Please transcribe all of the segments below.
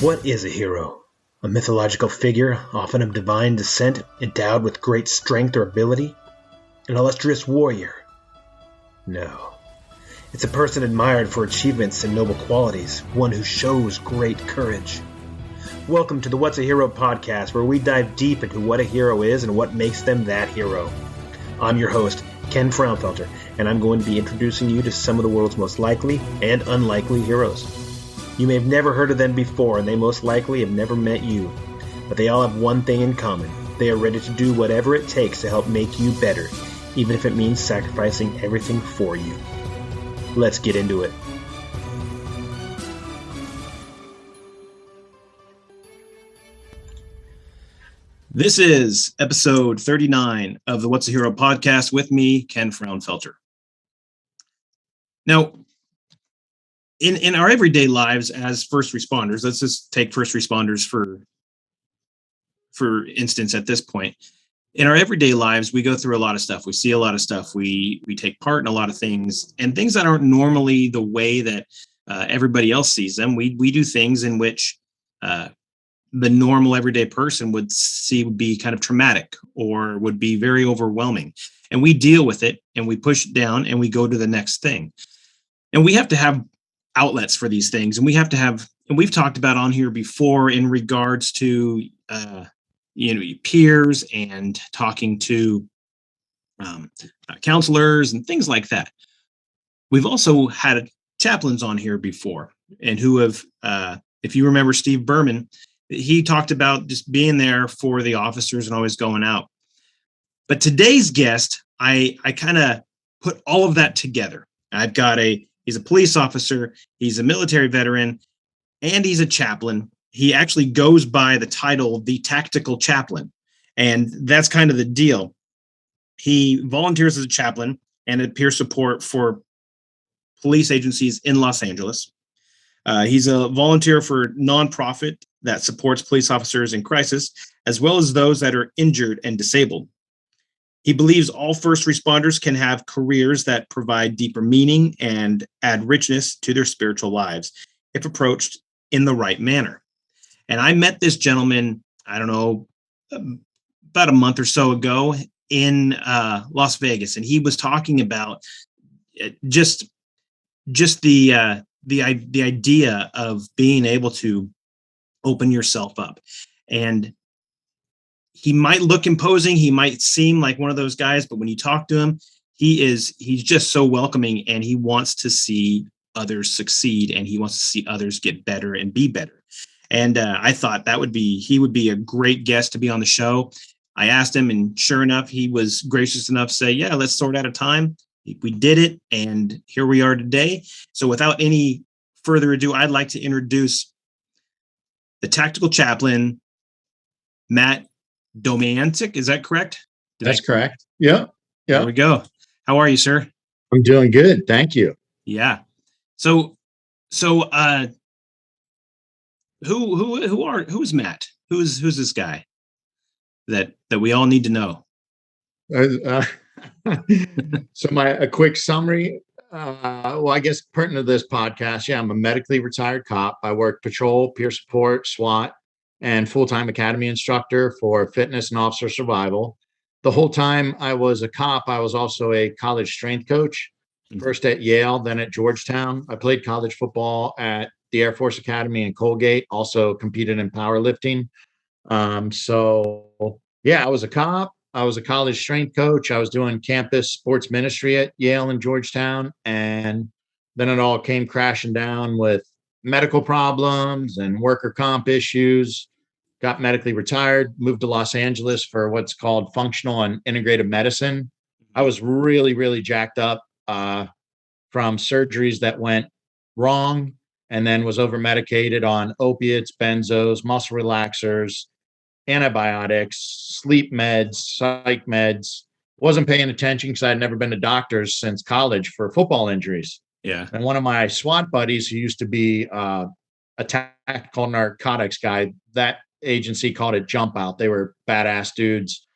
What is a hero? A mythological figure, often of divine descent, endowed with great strength or ability? An illustrious warrior? No. It's a person admired for achievements and noble qualities, one who shows great courage. Welcome to the What's a Hero podcast, where we dive deep into what a hero is and what makes them that hero. I'm your host, Ken Fraunfelter, and I'm going to be introducing you to some of the world's most likely and unlikely heroes. You may have never heard of them before, and they most likely have never met you. But they all have one thing in common. They are ready to do whatever it takes to help make you better, even if it means sacrificing everything for you. Let's get into it. This is episode 39 of the What's a Hero podcast with me, Ken Fraunfelter. Now, in our everyday lives as first responders, let's just take first responders for instance at this point. In our everyday lives, we go through a lot of stuff. We see a lot of stuff. We take part in a lot of things, and things that aren't normally the way that everybody else sees them. We do things in which the normal everyday person would see would be kind of traumatic or would be very overwhelming. And we deal with it and we push it down and we go to the next thing. And we have to have outlets for these things, and we have to have, and we've talked about on here before in regards to peers and talking to counselors and things like that. We've also had chaplains on here before, and who have, if you remember Steve Berman, he talked about just being there for the officers and always going out. But today's guest, I kind of put all of that together. He's a police officer, he's a military veteran, and he's a chaplain. He actually goes by the title, the Tactical Chaplain. And that's kind of the deal. He volunteers as a chaplain and at peer support for police agencies in Los Angeles. He's a volunteer for a nonprofit that supports police officers in crisis, as well as those that are injured and disabled. He believes all first responders can have careers that provide deeper meaning and add richness to their spiritual lives if approached in the right manner. And I met this gentleman, I don't know, about a month or so ago in Las Vegas, and he was talking about just the idea of being able to open yourself up. And he might look imposing, he might seem like one of those guys, but when you talk to him, he's just so welcoming, and he wants to see others succeed, and he wants to see others get better and be better. And I thought he would be a great guest to be on the show. I asked him, and sure enough, he was gracious enough to say, yeah, let's sort out a time. We did it, and here we are today. So without any further ado, I'd like to introduce the Tactical Chaplain, Matt Domyancic. Is that correct? That's correct. Yeah. There we go. How are you, sir? I'm doing good. Thank you. Yeah. So who's Matt? Who's this guy that we all need to know? So a quick summary. Well, I guess pertinent to this podcast, yeah, I'm a medically retired cop. I work patrol, peer support, SWAT, and full-time academy instructor for fitness and officer survival. The whole time I was a cop, I was also a college strength coach, first at Yale, then at Georgetown. I played college football at the Air Force Academy in Colgate, also competed in powerlifting. So yeah, I was a cop. I was a college strength coach. I was doing campus sports ministry at Yale and Georgetown. And then it all came crashing down with medical problems and worker comp issues. Got medically retired, moved to Los Angeles for what's called functional and integrative medicine. I was really, really jacked up from surgeries that went wrong, and then was over medicated on opiates, benzos, muscle relaxers, antibiotics, sleep meds, psych meds. Wasn't paying attention because I'd never been to doctors since college for football injuries. Yeah. And one of my SWAT buddies, who used to be a tactical narcotics guy, that agency called it Jump Out. They were badass dudes.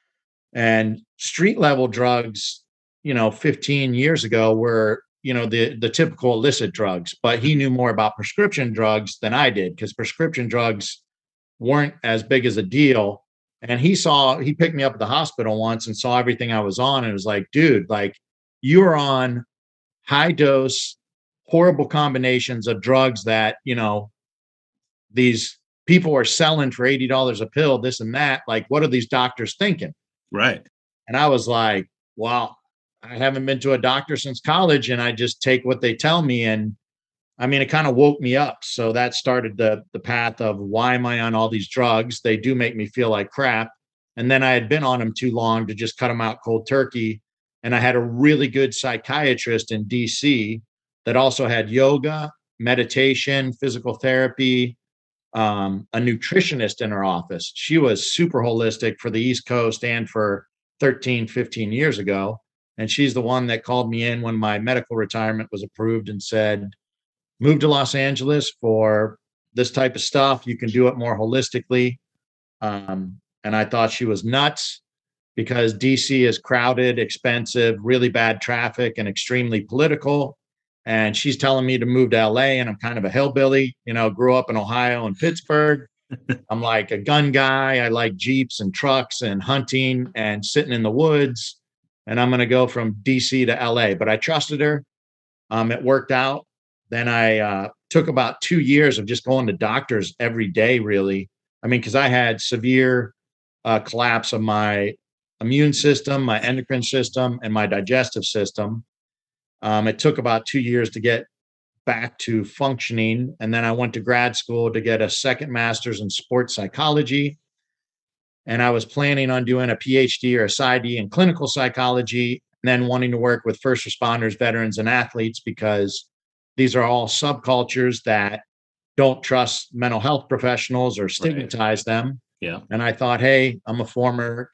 And street level drugs, 15 years ago were, the typical illicit drugs, but he knew more about prescription drugs than I did because prescription drugs weren't as big as a deal. And he picked me up at the hospital once and saw everything I was on and was like, dude, like you're on high dose, horrible combinations of drugs that, these people are selling for $80 a pill, this and that. Like, what are these doctors thinking? Right. And I was like, well, I haven't been to a doctor since college and I just take what they tell me. And I mean, it kind of woke me up. So that started the path of why am I on all these drugs? They do make me feel like crap. And then I had been on them too long to just cut them out cold turkey. And I had a really good psychiatrist in DC that also had yoga, meditation, physical therapy, a nutritionist in her office. She was super holistic for the East Coast and for 13, 15 years ago. And she's the one that called me in when my medical retirement was approved and said, move to Los Angeles for this type of stuff. You can do it more holistically. And I thought she was nuts because DC is crowded, expensive, really bad traffic, and extremely political. And she's telling me to move to LA, and I'm kind of a hillbilly, grew up in Ohio and Pittsburgh. I'm like a gun guy. I like Jeeps and trucks and hunting and sitting in the woods. And I'm going to go from DC to LA. But I trusted her. It worked out. Then I took about 2 years of just going to doctors every day, really. I mean, because I had severe collapse of my immune system, my endocrine system, and my digestive system. It took about 2 years to get back to functioning. And then I went to grad school to get a second master's in sports psychology. And I was planning on doing a PhD or a PsyD in clinical psychology, and then wanting to work with first responders, veterans, and athletes because these are all subcultures that don't trust mental health professionals or stigmatize them. Yeah. And I thought, hey, I'm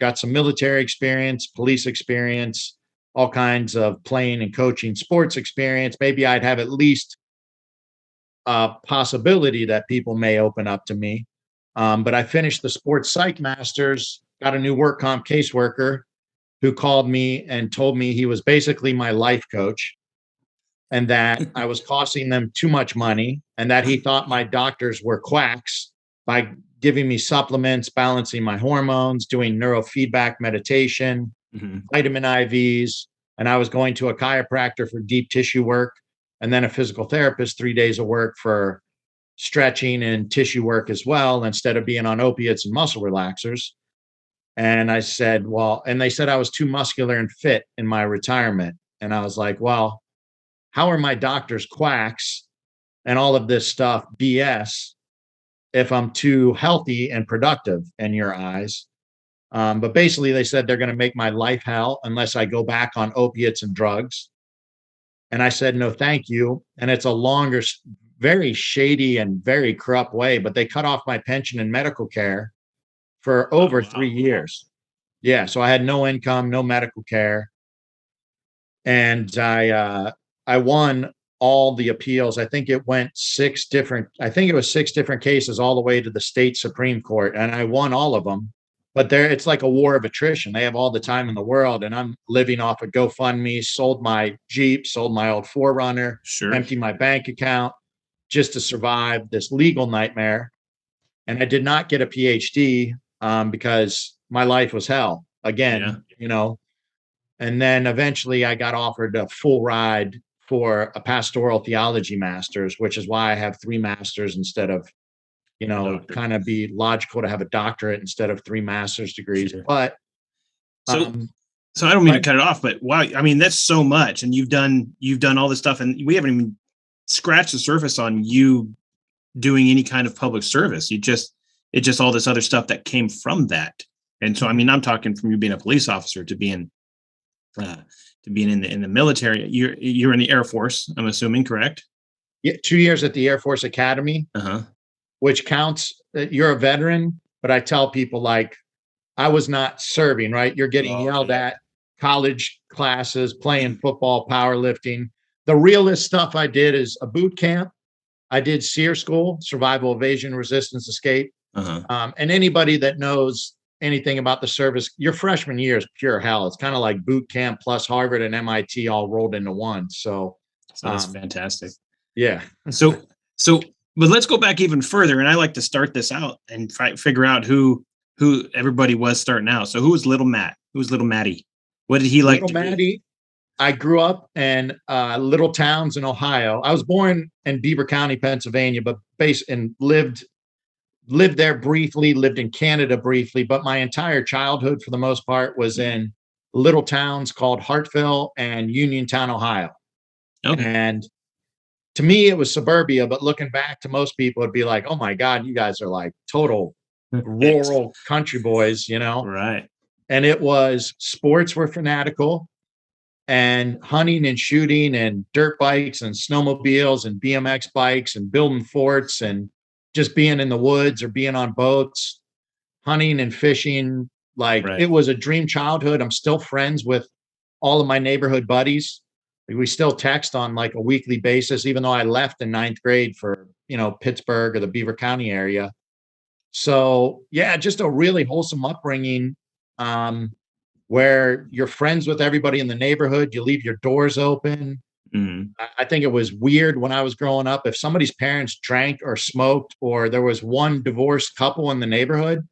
got some military experience, police experience, all kinds of playing and coaching sports experience. Maybe I'd have at least a possibility that people may open up to me. But I finished the sports psych masters, got a new work comp caseworker who called me and told me he was basically my life coach and that I was costing them too much money and that he thought my doctors were quacks by giving me supplements, balancing my hormones, doing neurofeedback meditation, vitamin IVs. And I was going to a chiropractor for deep tissue work and then a physical therapist 3 days of work for stretching and tissue work as well, instead of being on opiates and muscle relaxers. And I said, well, and they said I was too muscular and fit in my retirement. And I was like, well, how are my doctors quacks and all of this stuff BS if I'm too healthy and productive in your eyes? But basically they said they're going to make my life hell unless I go back on opiates and drugs. And I said, no, thank you. And it's a longer, very shady and very corrupt way, but they cut off my pension and medical care for over 3 years. Yeah. So I had no income, no medical care. And I won all the appeals. I think it was 6 different cases all the way to the state Supreme Court. And I won all of them, but it's like a war of attrition. They have all the time in the world. And I'm living off of GoFundMe, sold my Jeep, sold my old 4Runner, emptied my bank account just to survive this legal nightmare. And I did not get a PhD because my life was hell again, And then eventually I got offered a full ride for a pastoral theology master's, which is why I have 3 masters instead of, kind of be logical to have a doctorate instead of 3 master's degrees. Sure. But so I don't mean to cut it off, but wow, I mean, that's so much. And you've done all this stuff, and we haven't even scratched the surface on you doing any kind of public service. It's just all this other stuff that came from that. And so, I mean, I'm talking from you being a police officer to being in the military. You're in the Air Force, I'm assuming, correct? Yeah, 2 years at the Air Force Academy, which counts. You're a veteran, but I tell people like I was not serving. Right, you're getting yelled at. College classes, playing football, powerlifting. The realest stuff I did is a boot camp. I did SEER school, survival, evasion, resistance, escape. And anybody that knows anything about the service, your freshman year is pure hell. It's kind of like boot camp plus Harvard and MIT all rolled into one. So, That's fantastic. yeah. So, but let's go back even further. And I like to start this out and figure out who everybody was starting out. So who was little Matt? Who was little Matty? What did he like Little to Matty, be? I grew up in little towns in Ohio. I was born in Beaver County, Pennsylvania, but based and lived there briefly, lived in Canada briefly, but my entire childhood, for the most part, was in little towns called Hartville and Uniontown, Ohio. Okay. And to me, it was suburbia, but looking back to most people, it'd be like, oh my God, you guys are like total rural country boys, you know? Right. And it was sports were fanatical and hunting and shooting and dirt bikes and snowmobiles and BMX bikes and building forts and just being in the woods or being on boats, hunting and fishing. Like Right. it was a dream childhood. I'm still friends with all of my neighborhood buddies. We still text on like a weekly basis, even though I left in ninth grade for, Pittsburgh or the Beaver County area. So yeah, just a really wholesome upbringing. Where you're friends with everybody in the neighborhood, you leave your doors open. Mhm. I think it was weird when I was growing up. If somebody's parents drank or smoked, or there was one divorced couple in the neighborhood,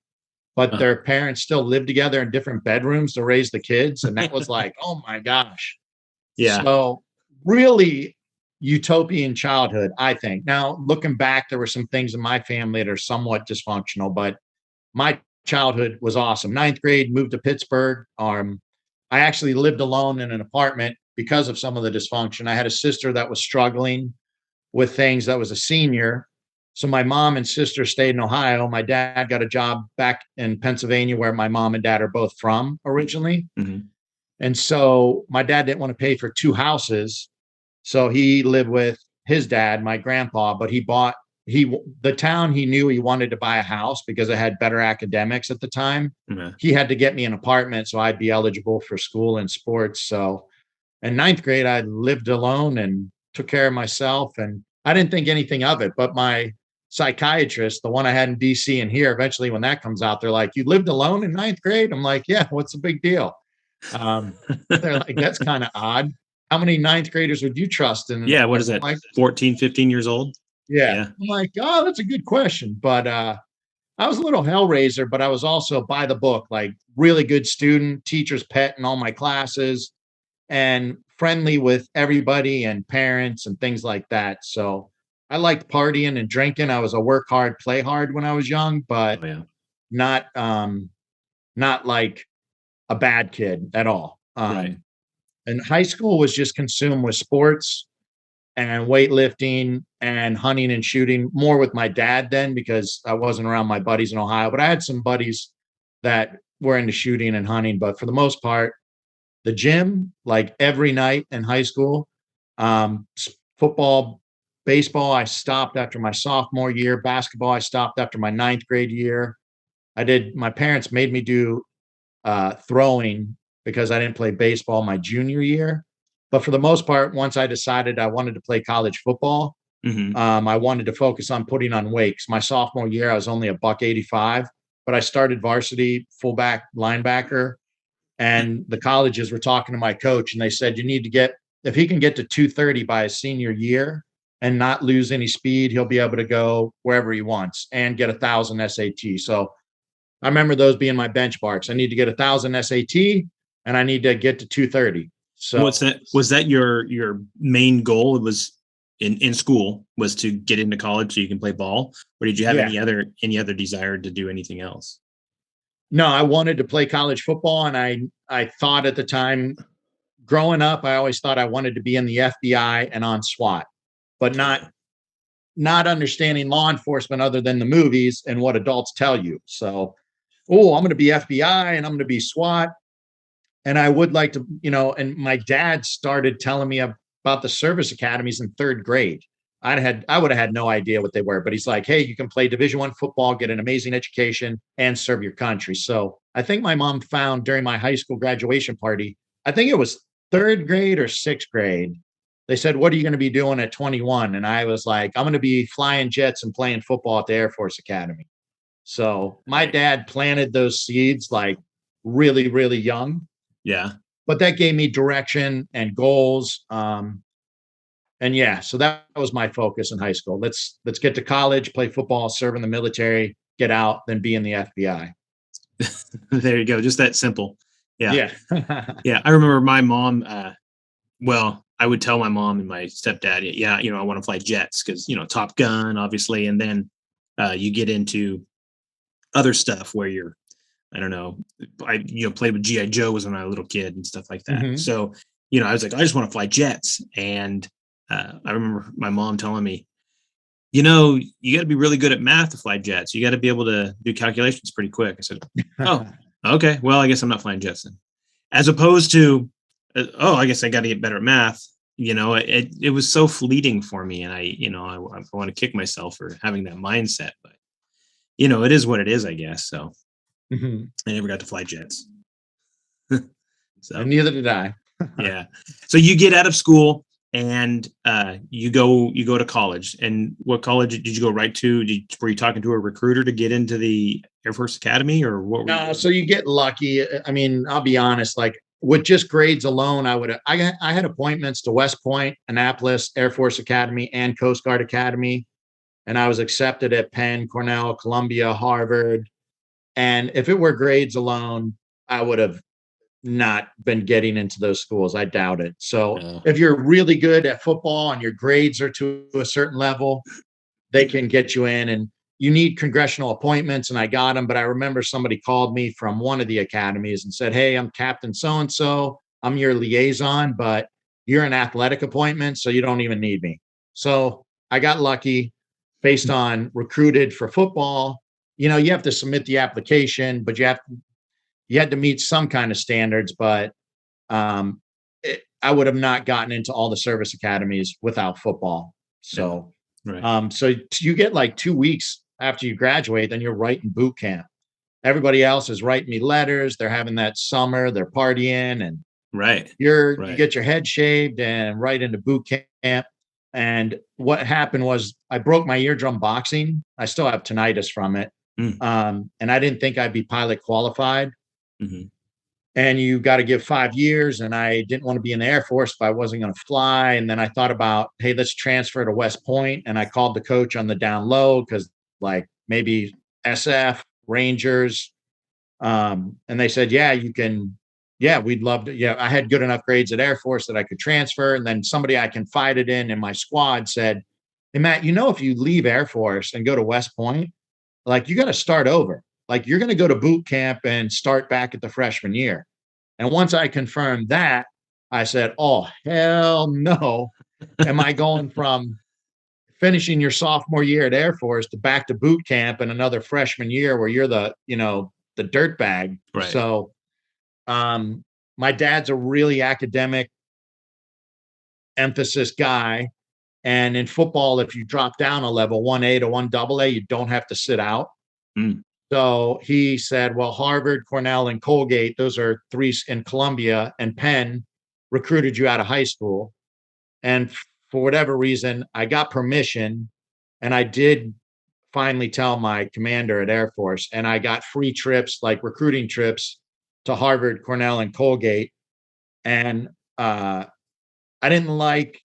but their parents still lived together in different bedrooms to raise the kids. And that was like, oh my gosh. Yeah. So really utopian childhood, I think. Now, looking back, there were some things in my family that are somewhat dysfunctional, but my childhood was awesome. Ninth grade, moved to Pittsburgh. I actually lived alone in an apartment because of some of the dysfunction. I had a sister that was struggling with things, that was a senior. So my mom and sister stayed in Ohio. My dad got a job back in Pennsylvania, where my mom and dad are both from originally. Mhm. And so my dad didn't want to pay for two houses. So he lived with his dad, my grandpa, but the town he knew he wanted to buy a house because it had better academics at the time. Yeah. He had to get me an apartment so I'd be eligible for school and sports. So in ninth grade, I lived alone and took care of myself. And I didn't think anything of it. But my psychiatrist, the one I had in DC and here, eventually when that comes out, they're like, you lived alone in ninth grade? I'm like, yeah, what's the big deal? They're like, that's kind of odd. How many ninth graders would you trust? And Yeah. What is that? like, 14, 15 years old? yeah. Yeah. I'm like, oh, that's a good question. But I was a little hellraiser, but I was also by the book, like really good student, teacher's pet in all my classes, and friendly with everybody and parents and things like that. So I liked partying and drinking. I was a work hard, play hard when I was young, but Oh, yeah. not like a bad kid at all. Right. And high school was just consumed with sports and weightlifting and hunting and shooting, more with my dad then because I wasn't around my buddies in Ohio, but I had some buddies that were into shooting and hunting. But for the most part, the gym, like every night in high school, football, baseball, I stopped after my sophomore year. Basketball, I stopped after my ninth grade year. My parents made me do throwing because I didn't play baseball my junior year. But for the most part, once I decided I wanted to play college football, Mhm. I wanted to focus on putting on weight. 'Cause my sophomore year, I was only a buck 85, but I started varsity fullback linebacker. And the colleges were talking to my coach and they said, you need to if he can get to 230 by his senior year and not lose any speed, he'll be able to go wherever he wants and get 1,000 SAT. So I remember those being my benchmarks. I need to get 1,000 SAT and I need to get to 230. So What's that? Was that your main goal? It was in school was to get into college so you can play ball, or did you have yeah, any other desire to do anything else? no, I wanted to play college football. And I thought at the time growing up, I always thought I wanted to be in the FBI and on SWAT, but not understanding law enforcement other than the movies and what adults tell you. So, oh, I'm going to be FBI and I'm going to be SWAT. And I would like to, and my dad started telling me about the service academies in third grade. I would have had no idea what they were, but he's like, hey, you can play Division I football, get an amazing education, and serve your country. So I think my mom found during my high school graduation party, I think it was third grade or sixth grade. They said, what are you going to be doing at 21? And I was like, I'm going to be flying jets and playing football at the Air Force Academy. So my dad planted those seeds like really, really young, Yeah. but that gave me direction and goals. And yeah, so that was my focus in high school. Let's get to college, play football, serve in the military, get out, then be in the FBI. There you go. Just that simple. Yeah. Yeah. Yeah. I remember my mom, well, I would tell my mom and my stepdad, yeah, I want to fly jets because, Top Gun, obviously. And then you get into other stuff where you're, I don't know, I, played with G.I. Joe was when I was a little kid and stuff like that. Mhm. So, I was like, I just want to fly jets. And I remember my mom telling me, you got to be really good at math to fly jets. You got to be able to do calculations pretty quick. I said, oh, okay. Well, I guess I'm not flying jets then. As opposed to, I guess I got to get better at math. It was so fleeting for me. And I want to kick myself for having that mindset. But, it is what it is, I guess. So Mhm. I never got to fly jets. So, And neither did I. yeah. So you get out of school and you go to college. And what college did you go right to? Were you talking to a recruiter to get into the Air Force Academy, or what were you No, doing? so you get lucky. I mean, I'll be honest, like with just grades alone, I had appointments to West Point, Annapolis, Air Force Academy, and Coast Guard Academy. And I was accepted at Penn, Cornell, Columbia, Harvard. And if it were grades alone, I would have not been getting into those schools. I doubt it. So No. if you're really good at football and your grades are to a certain level, they can get you in, and you need congressional appointments. And I got them. But I remember somebody called me from one of the academies and said, hey, I'm Captain so-and-so. I'm your liaison, but you're an athletic appointment, so you don't even need me. So I got lucky based on recruited for football. You have to submit the application, but you had to meet some kind of standards, but um, I would have not gotten into all the service academies without football. Yeah. So, Right. so you get like 2 weeks after you graduate, then you're right in boot camp. Everybody else is writing me letters. They're having that summer, they're partying, and Right. you Right. get your head shaved and right into boot camp. And what happened was I broke my eardrum boxing. I still have tinnitus from it. Mm. And I didn't think I'd be pilot qualified. Hmm. And you got to give 5 years. And I didn't want to be in the Air Force if I wasn't going to fly. And then I thought about, hey, let's transfer to West Point. And I called the coach on the down low because, like, maybe SF, Rangers. And they said, yeah, you can. Yeah, we'd love to. Yeah, I had good enough grades at Air Force that I could transfer. And then somebody I confided in my squad said, hey, Matt, if you leave Air Force and go to West Point, like, you got to start over. Like, you're going to go to boot camp and start back at the freshman year. And once I confirmed that, I said, oh, hell no. Am I going from finishing your sophomore year at Air Force to back to boot camp and another freshman year where you're the dirt bag? Right. So my dad's a really academic emphasis guy. And in football, if you drop down a level 1A to 1AA, you don't have to sit out. Mm. So he said, well, Harvard, Cornell, and Colgate, those are three, in Columbia, and Penn recruited you out of high school. And for whatever reason, I got permission, and I did finally tell my commander at Air Force, and I got free trips, like recruiting trips to Harvard, Cornell, and Colgate. And I didn't like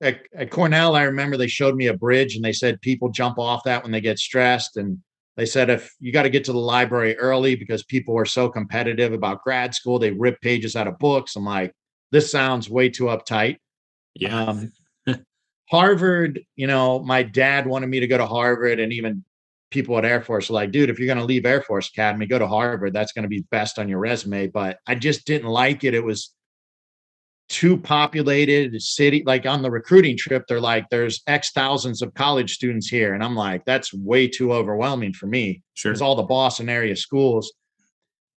at Cornell. I remember they showed me a bridge and they said people jump off that when they get stressed. And they said, if you got to get to the library early because people are so competitive about grad school, they rip pages out of books. I'm like, this sounds way too uptight. Yeah. Um, Harvard, my dad wanted me to go to Harvard, and even people at Air Force were like, dude, if you're going to leave Air Force Academy, go to Harvard. That's going to be best on your resume. But I just didn't like it. It was too populated city. Like on the recruiting trip, they're like, there's X thousands of college students here. And I'm like, that's way too overwhelming for me. Sure. Because all the Boston area schools.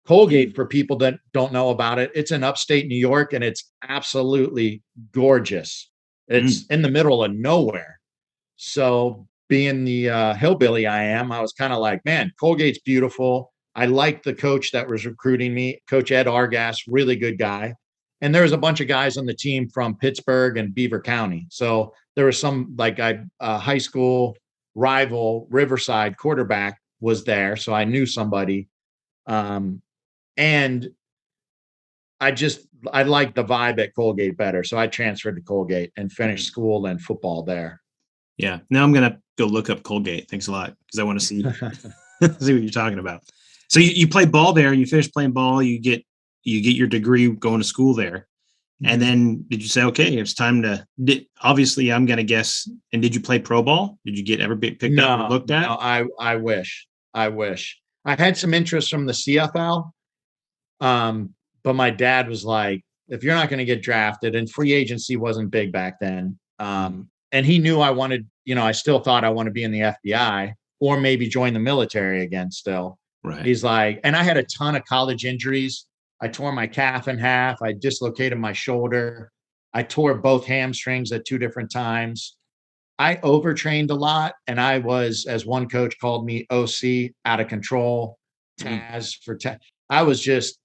Colgate, for people that don't know about it, it's in upstate New York, and it's absolutely gorgeous. It's in the middle of nowhere. So being the hillbilly I am, I was kind of like, man, Colgate's beautiful. I liked the coach that was recruiting me, Coach Ed Argas, really good guy. And there was a bunch of guys on the team from Pittsburgh and Beaver County. So there was some, like, high school rival Riverside quarterback was there, so I knew somebody. And I liked the vibe at Colgate better, so I transferred to Colgate and finished school and football there. Yeah. Now I'm gonna go look up Colgate. Thanks a lot, because I want to see see what you're talking about. So you play ball there. You finish playing ball. You get your degree going to school there. And then did you say, okay, it's time to, obviously I'm going to guess. And did you play pro ball? Did you ever get picked up or looked at? No, I wish. I had some interest from the CFL. But my dad was like, if you're not going to get drafted, and free agency wasn't big back then. And he knew I wanted, I still thought I want to be in the FBI or maybe join the military again still. Right. He's like, and I had a ton of college injuries. I tore my calf in half. I dislocated my shoulder. I tore both hamstrings at 2 different times. I overtrained a lot. And I was, as one coach called me, OC, out of control, Taz for Taz. I was just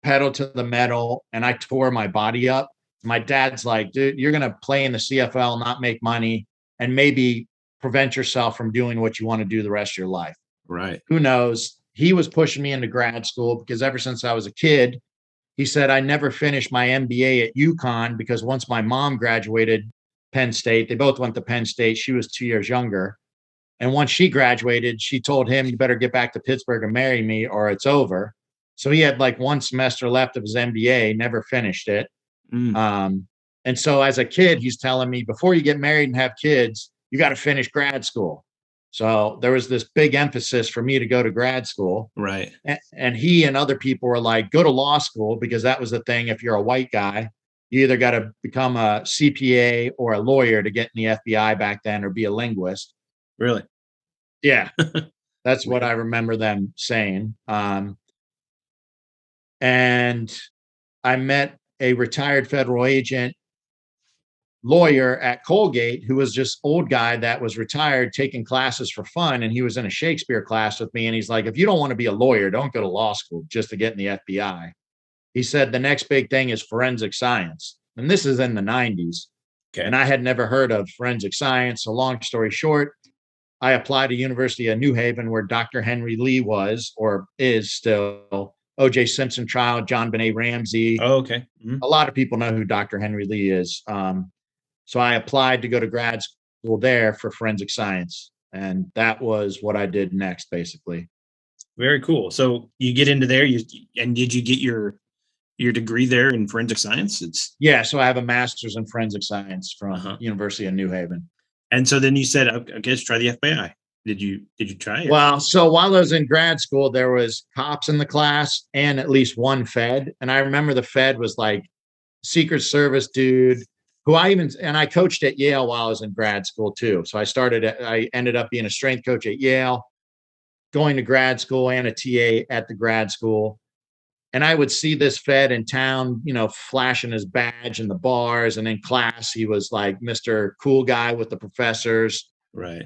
pedal to the metal, and I tore my body up. My dad's like, dude, you're going to play in the CFL, not make money, and maybe prevent yourself from doing what you want to do the rest of your life. Right. Who knows? He was pushing me into grad school because ever since I was a kid, he said I never finished my MBA at UConn because once my mom graduated Penn State, they both went to Penn State. She was 2 years younger. And once she graduated, she told him, you better get back to Pittsburgh and marry me or it's over. So he had like 1 semester left of his MBA, never finished it. And so as a kid, he's telling me, before you get married and have kids, you got to finish grad school. So there was this big emphasis for me to go to grad school. Right. And he and other people were like, go to law school, because that was the thing. If you're a white guy, you either got to become a CPA or a lawyer to get in the FBI back then, or be a linguist. Really? Yeah. That's what I remember them saying. And I met a retired federal agent lawyer at Colgate who was just old guy that was retired taking classes for fun. And he was in a Shakespeare class with me. And he's like, if you don't want to be a lawyer, don't go to law school just to get in the FBI. He said, the next big thing is forensic science. And this is in the 90s. Okay. And I had never heard of forensic science. So long story short, I applied to University of New Haven, where Dr. Henry Lee was, or is still. O.J. Simpson trial, John Benet Ramsey. Oh, okay. A lot of people know who Dr. Henry Lee is. So I applied to go to grad school there for forensic science. And that was what I did next, basically. Very cool. So you get into there, and did you get your degree there in forensic science? Yeah. So I have a master's in forensic science from University of New Haven. And so then you said, okay, let's try the FBI. Did you try it? Well, so while I was in grad school, there was cops in the class and at least one Fed. And I remember the Fed was like Secret Service dude who I coached at Yale while I was in grad school too. So I ended up being a strength coach at Yale, going to grad school, and a TA at the grad school. And I would see this Fed in town, flashing his badge in the bars. And in class, he was like Mr. Cool Guy with the professors. Right.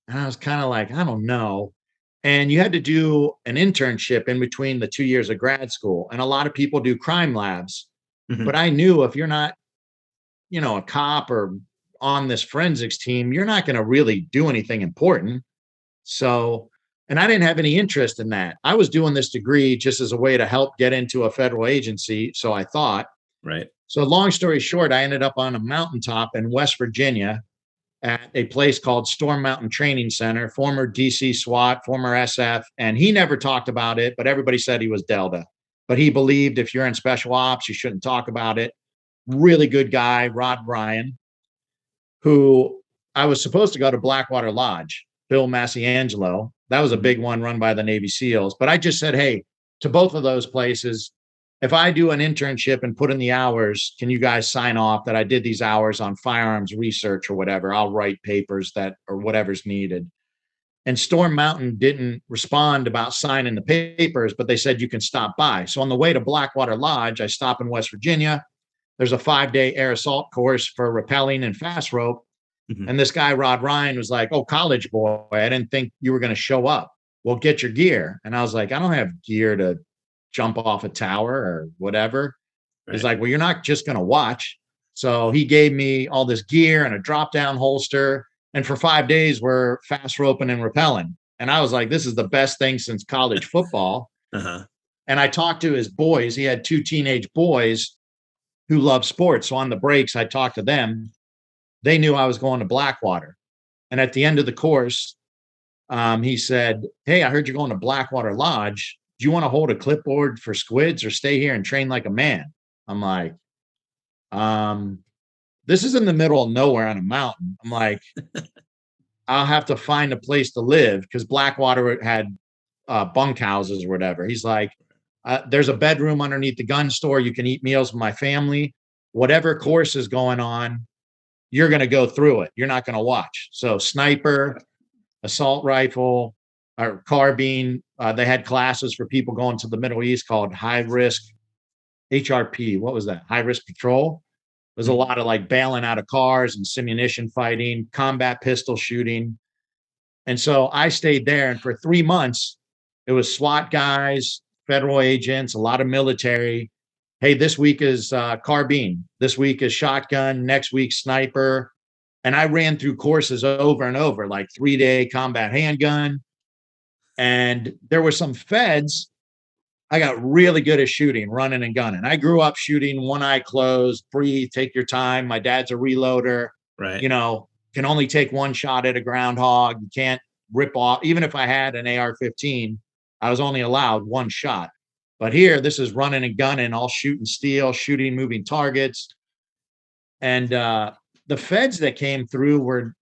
And I was kind of like, I don't know. And you had to do an internship in between the 2 years of grad school. And a lot of people do crime labs. But I knew if you're not, a cop or on this forensics team, you're not going to really do anything important. So, and I didn't have any interest in that. I was doing this degree just as a way to help get into a federal agency. So I thought. Right. So long story short, I ended up on a mountaintop in West Virginia at a place called Storm Mountain Training Center, former DC SWAT, former SF. And he never talked about it, but everybody said he was Delta. But he believed if you're in special ops, you shouldn't talk about it. Really good guy, Rod Bryan, who I was supposed to go to Blackwater Lodge, Bill Massiangelo. That was a big one run by the Navy SEALs. But I just said, hey, to both of those places, if I do an internship and put in the hours, can you guys sign off that I did these hours on firearms research or whatever? I'll write papers or whatever's needed. And Storm Mountain didn't respond about signing the papers, but they said you can stop by. So on the way to Blackwater Lodge, I stop in West Virginia. There's a 5-day air assault course for rappelling and fast rope. And this guy, Rod Ryan, was like, oh, college boy, I didn't think you were going to show up. Well, get your gear. And I was like, I don't have gear to jump off a tower or whatever. Right. He's like, well, you're not just going to watch. So he gave me all this gear and a drop down holster. And for 5 days, we're fast roping and rappelling. And I was like, this is the best thing since college football. Uh-huh. And I talked to his boys. He had 2 teenage boys who love sports. So on the breaks, I talked to them. They knew I was going to Blackwater. And at the end of the course, he said, "Hey, I heard you're going to Blackwater Lodge. Do you want to hold a clipboard for squids or stay here and train like a man?" I'm like, this is in the middle of nowhere on a mountain. I'm like, I'll have to find a place to live because Blackwater had bunk houses or whatever. He's like, there's a bedroom underneath the gun store. You can eat meals with my family. Whatever course is going on, you're going to go through it. You're not going to watch. So sniper, assault rifle, or carbine. They had classes for people going to the Middle East called high risk HRP. What was that? High risk patrol. There's a lot of like bailing out of cars and simunition fighting, combat pistol shooting. And so I stayed there. And for 3 months, it was SWAT guys, federal agents, a lot of military. Hey, this week is carbine. This week is shotgun. Next week, sniper. And I ran through courses over and over, like 3-day combat handgun. And there were some feds. I got really good at shooting, running and gunning. I grew up shooting one eye closed, breathe, take your time. My dad's a reloader. Right. You know, can only take one shot at a groundhog. You can't rip off. Even if I had an AR-15, I was only allowed one shot. But here, this is running and gunning, all shooting steel, shooting moving targets. And the feds that came through were,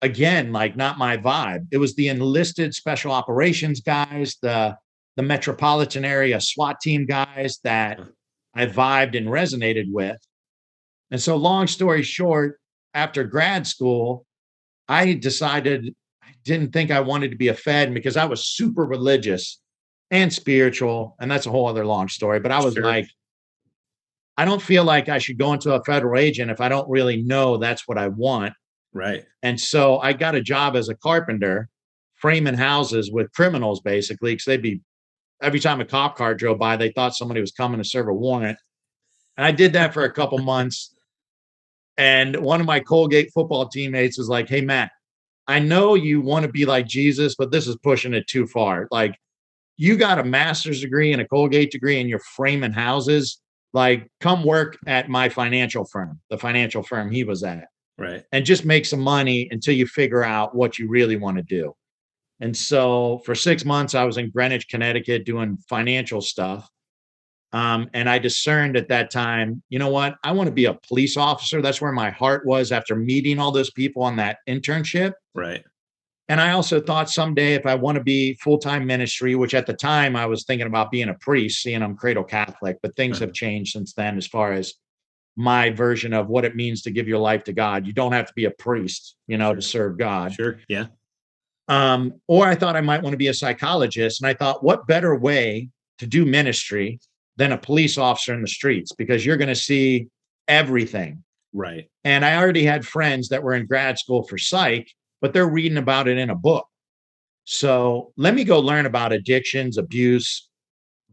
again, like not my vibe. It was the enlisted special operations guys, the metropolitan area SWAT team guys that I vibed and resonated with. And so long story short, after grad school, I decided I didn't think I wanted to be a Fed because I was super religious and spiritual. And that's a whole other long story. But I was like, I don't feel like I should go into a federal agent if I don't really know that's what I want. Right. And so I got a job as a carpenter, framing houses with criminals, basically, because they'd be, every time a cop car drove by, they thought somebody was coming to serve a warrant. And I did that for a couple months. And one of my Colgate football teammates was like, "Hey, Matt, I know you want to be like Jesus, but this is pushing it too far. Like, you got a master's degree and a Colgate degree and you're framing houses. Like, come work at my financial firm," the financial firm he was at. Right. "And just make some money until you figure out what you really want to do." And so for 6 months, I was in Greenwich, Connecticut doing financial stuff. And I discerned at that time, you know what? I want to be a police officer. That's where my heart was after meeting all those people on that internship. Right. And I also thought someday if I want to be full-time ministry, which at the time I was thinking about being a priest, seeing I'm cradle Catholic, but things have changed since then as far as my version of what it means to give your life to God. You don't have to be a priest, to serve God. Sure. Yeah. Or I thought I might want to be a psychologist. And I thought, what better way to do ministry than a police officer in the streets? Because you're going to see everything. Right. And I already had friends that were in grad school for psych, but they're reading about it in a book. So let me go learn about addictions, abuse,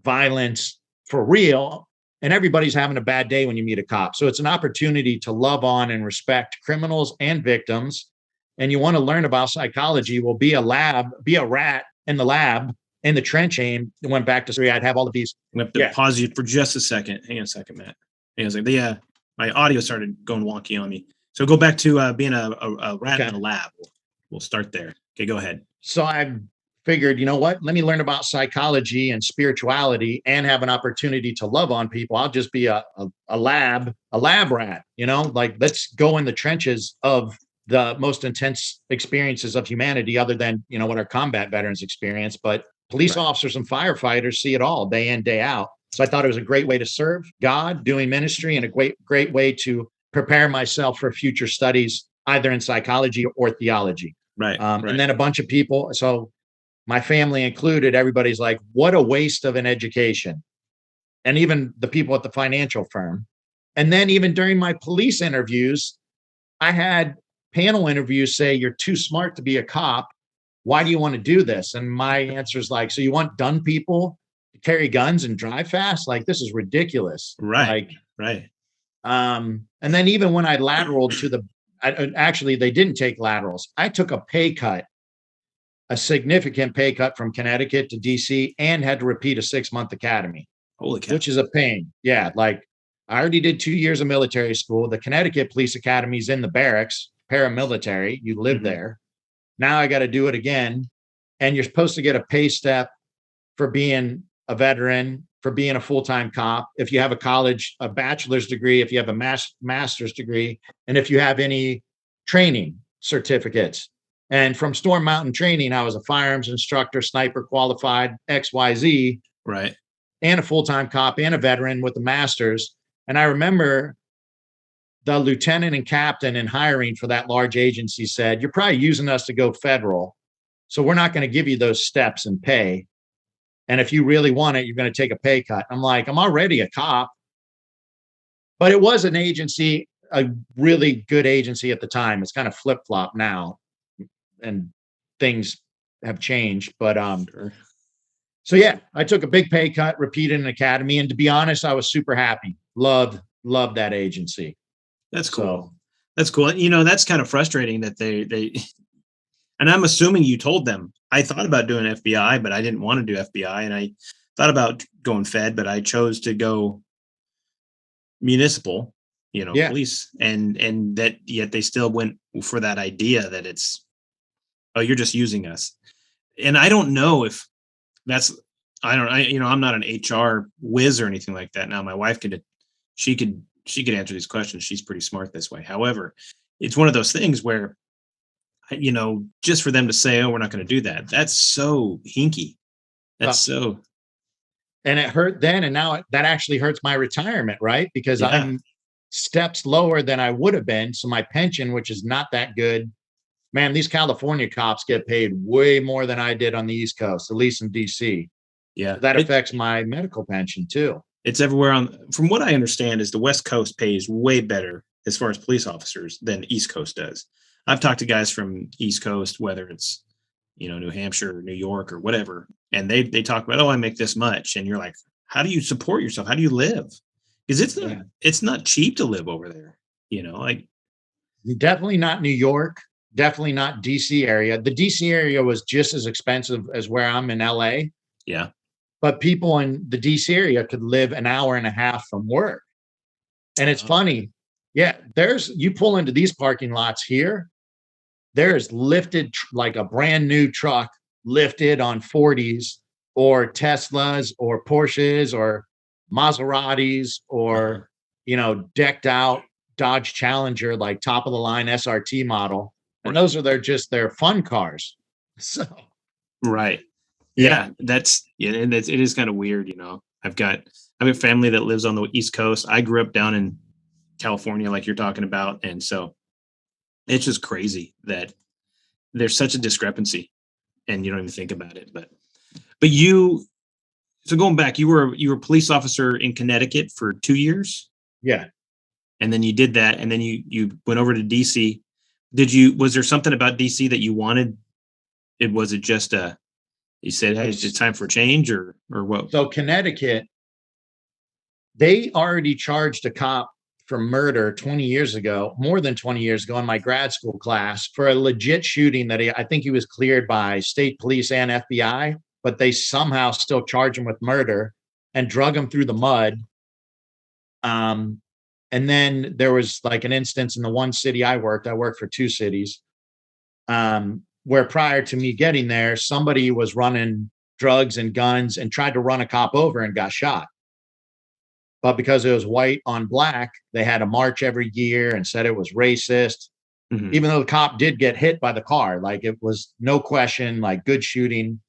violence for real. And everybody's having a bad day when you meet a cop. So it's an opportunity to love on and respect criminals and victims. And you want to learn about psychology, well, be a rat in the lab, in the trench aim. It went back to 3. I'd have all of these. I'm going to have to pause you for just a second. Hang on a second, Matt. Hang on a second. My audio started going wonky on me. So go back to being a rat in the lab. We'll start there. Okay, go ahead. So I figured, you know what? Let me learn about psychology and spirituality and have an opportunity to love on people. I'll just be a lab rat, like let's go in the trenches of the most intense experiences of humanity other than, what our combat veterans experience. But police officers and firefighters see it all day in, day out. So I thought it was a great way to serve God doing ministry and a great way to prepare myself for future studies, either in psychology or theology. Right. And then a bunch of people. So my family included, everybody's like, what a waste of an education. And even the people at the financial firm. And then even during my police interviews, I had panel interviews say, "You're too smart to be a cop. Why do you want to do this?" And my answer is like, "So you want done people to carry guns and drive fast? Like, this is ridiculous." Right. Right. And then even when I lateraled actually, they didn't take laterals. I took a pay cut a significant pay cut from Connecticut to DC and had to repeat a 6-month academy, Holy cow. which is a pain. Yeah. Like I already did 2 years of military school. The Connecticut Police Academy is in the barracks, paramilitary. You live there. Now I got to do it again. And you're supposed to get a pay step for being a veteran, for being a full-time cop. If you have a bachelor's degree, if you have a master's degree, and if you have any training certificates. And from Storm Mountain Training, I was a firearms instructor, sniper qualified, XYZ, Right. and a full-time cop and a veteran with a master's. And I remember the lieutenant and captain in hiring for that large agency said, you're probably using us to go federal. So we're not going to give you those steps and pay. And if you really want it, you're going to take a pay cut. I'm like, I'm already a cop. But it was an agency, a really good agency at the time. It's kind of flip-flop now. And things have changed. But Sure. so yeah, I took a big pay cut, repeated an academy. And to be honest, I was super happy. Loved that agency. That's cool. So, that's cool. You know, that's kind of frustrating that they and I'm assuming you told them. I thought about doing FBI, but I didn't want to do FBI, and I thought about going Fed, but I chose to go municipal, yeah. police, and that yet they still went for that idea that it's, oh, you're just using us. And I don't know if that's, I'm not an HR whiz or anything like that. Now my wife she could answer these questions. She's pretty smart this way. However, it's one of those things where, just for them to say, oh, we're not going to do that. That's so hinky. That's so. And it hurt then. And now that actually hurts my retirement, right? Because I'm steps lower than I would have been. So my pension, which is not that good, man, these California cops get paid way more than I did on the East Coast, at least in DC. Yeah. So that affects my medical pension too. It's everywhere from what I understand is the West Coast pays way better as far as police officers than East Coast does. I've talked to guys from East Coast, whether it's, New Hampshire, New York, or whatever, and they talk about, oh, I make this much. And you're like, how do you support yourself? How do you live? Because it's not cheap to live over there. Definitely not New York. Definitely not DC area. The DC area was just as expensive as where I'm in LA. Yeah. But people in the DC area could live an hour and a half from work. And it's funny. Yeah. You pull into these parking lots here, there's lifted like a brand new truck lifted on 40s or Teslas or Porsches or Maseratis or, decked out Dodge Challenger, like top of the line SRT model. And those are their fun cars. So, right. Yeah. And it is kind of weird. I have a family that lives on the East Coast. I grew up down in California, like you're talking about. And so it's just crazy that there's such a discrepancy and you don't even think about it. But so going back, you were a police officer in Connecticut for 2 years. Yeah. And then you did that. And then you went over to DC. Was there something about DC that you wanted? Was it just you said, hey, it's time for a change or what? So Connecticut, they already charged a cop for murder 20 years ago, more than 20 years ago in my grad school class for a legit shooting that I think he was cleared by state police and FBI, but they somehow still charge him with murder and drug him through the mud. And then there was like an instance in the one city I worked for 2 cities, where prior to me getting there, somebody was running drugs and guns and tried to run a cop over and got shot. But because it was white on black, they had a march every year and said it was racist, even though the cop did get hit by the car. Like it was no question, like good shooting.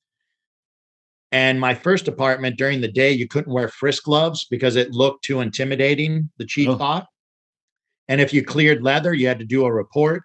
And my first department during the day, you couldn't wear frisk gloves because it looked too intimidating, the chief thought. And if you cleared leather, you had to do a report.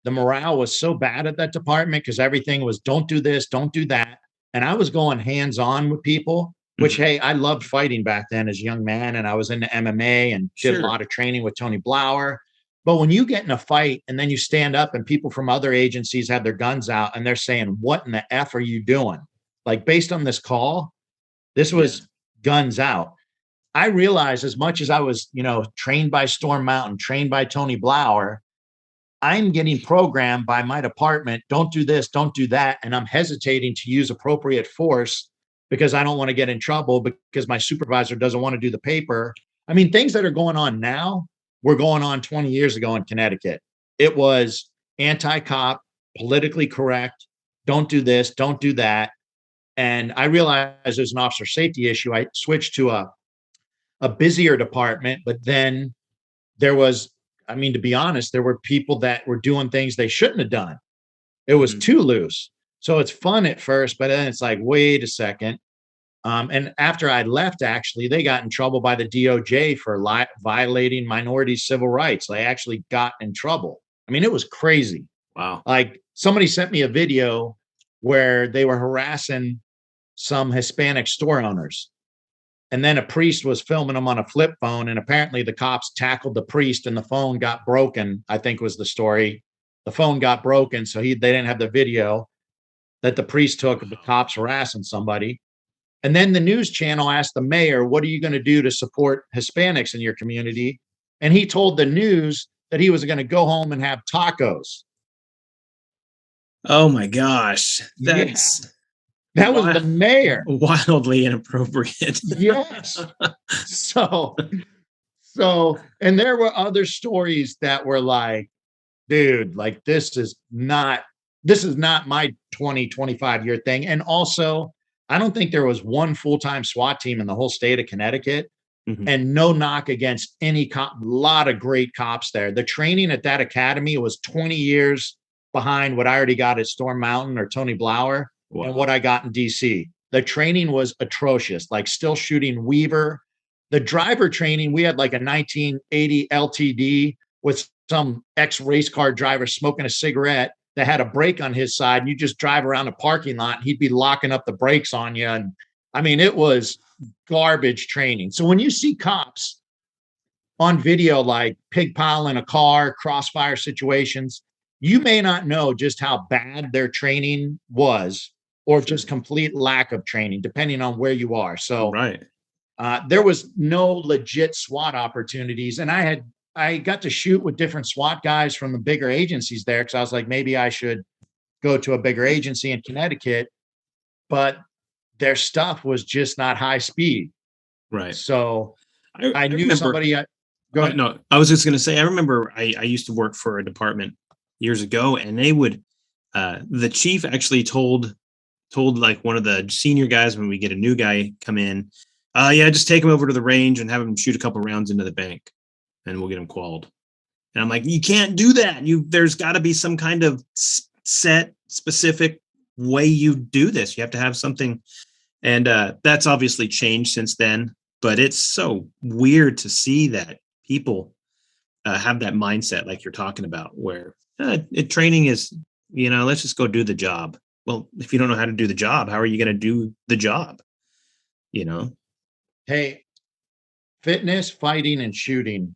The morale was so bad at that department because everything was don't do this, don't do that. And I was going hands-on with people, which, hey, I loved fighting back then as a young man. And I was into MMA and did a lot of training with Tony Blauer. But when you get in a fight and then you stand up and people from other agencies have their guns out and they're saying, what in the F are you doing? Like based on this call, this was guns out. I realized as much as I was, trained by Storm Mountain, trained by Tony Blauer, I'm getting programmed by my department, don't do this, don't do that. And I'm hesitating to use appropriate force because I don't want to get in trouble because my supervisor doesn't want to do the paper. I mean, things that are going on now were going on 20 years ago in Connecticut. It was anti-cop, politically correct, don't do this, don't do that. And I realized there's an officer safety issue. I switched to a busier department, but then there was, I mean, to be honest, there were people that were doing things they shouldn't have done. It was too loose. So it's fun at first, but then it's like, wait a second. And after I left, actually, they got in trouble by the DOJ for violating minority civil rights. They actually got in trouble. I mean, it was crazy. Wow. Like somebody sent me a video where they were harassing some Hispanic store owners. And then a priest was filming them on a flip phone. And apparently the cops tackled the priest and the phone got broken, I think was the story. The phone got broken. So they didn't have the video that the priest took of the cops harassing somebody. And then the news channel asked the mayor, what are you going to do to support Hispanics in your community? And he told the news that he was going to go home and have tacos. Oh my gosh. That was the mayor. Wildly inappropriate. Yes. So, and there were other stories that were like, dude, like this is not my 25 year thing. And also, I don't think there was one full-time SWAT team in the whole state of Connecticut. Mm-hmm. And no knock against any cop, a lot of great cops there. The training at that academy was 20 years behind what I already got at Storm Mountain or Tony Blauer. Wow. And what I got in DC. The training was atrocious, like still shooting Weaver. The driver training, we had like a 1980 LTD with some ex-race car driver smoking a cigarette that had a brake on his side. And you just drive around the parking lot and he'd be locking up the brakes on you. And I mean, it was garbage training. So when you see cops on video, like pig pile in a car, crossfire situations, you may not know just how bad their training was or just complete lack of training, depending on where you are. So right. There was no legit SWAT opportunities. And I got to shoot with different SWAT guys from the bigger agencies there because I was like, maybe I should go to a bigger agency in Connecticut. But their stuff was just not high speed. Right. So I knew remember, somebody. Go ahead. No, I was just going to say, I remember I used to work for a department years ago, and they would, the chief actually told like one of the senior guys when we get a new guy come in, just take him over to the range and have him shoot a couple rounds into the bank and we'll get him qualled. And I'm like, you can't do that. There's got to be some kind of set specific way you do this. You have to have something. And that's obviously changed since then, but it's so weird to see that people have that mindset like you're talking about where training is, let's just go do the job. Well, if you don't know how to do the job, how are you going to do the job? Hey, fitness, fighting, and shooting.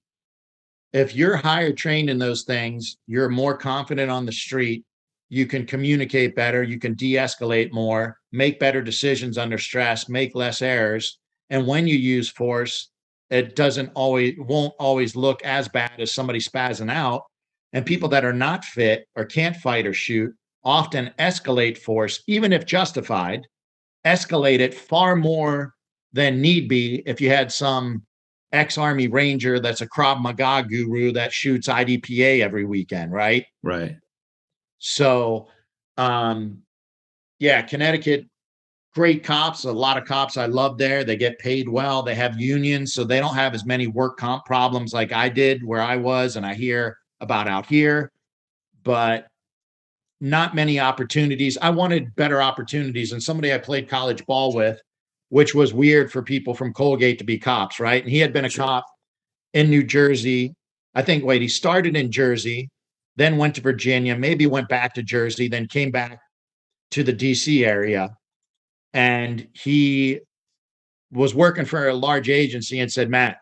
If you're higher trained in those things, you're more confident on the street. You can communicate better. You can de-escalate more, make better decisions under stress, make less errors. And when you use force, it won't always look as bad as somebody spazzing out. And people that are not fit or can't fight or shoot often escalate force, even if justified, escalate it far more than need be if you had some ex-Army Ranger that's a Krav Maga guru that shoots IDPA every weekend, right? Right. So, Connecticut, great cops, a lot of cops I love there. They get paid well. They have unions, so they don't have as many work comp problems like I did where I was and I hear about out here, but not many opportunities. I wanted better opportunities. And somebody I played college ball with, which was weird for people from Colgate to be cops, right? And he had been a cop in New Jersey. He started in Jersey, then went to Virginia, maybe went back to Jersey, then came back to the DC area. And he was working for a large agency and said, Matt,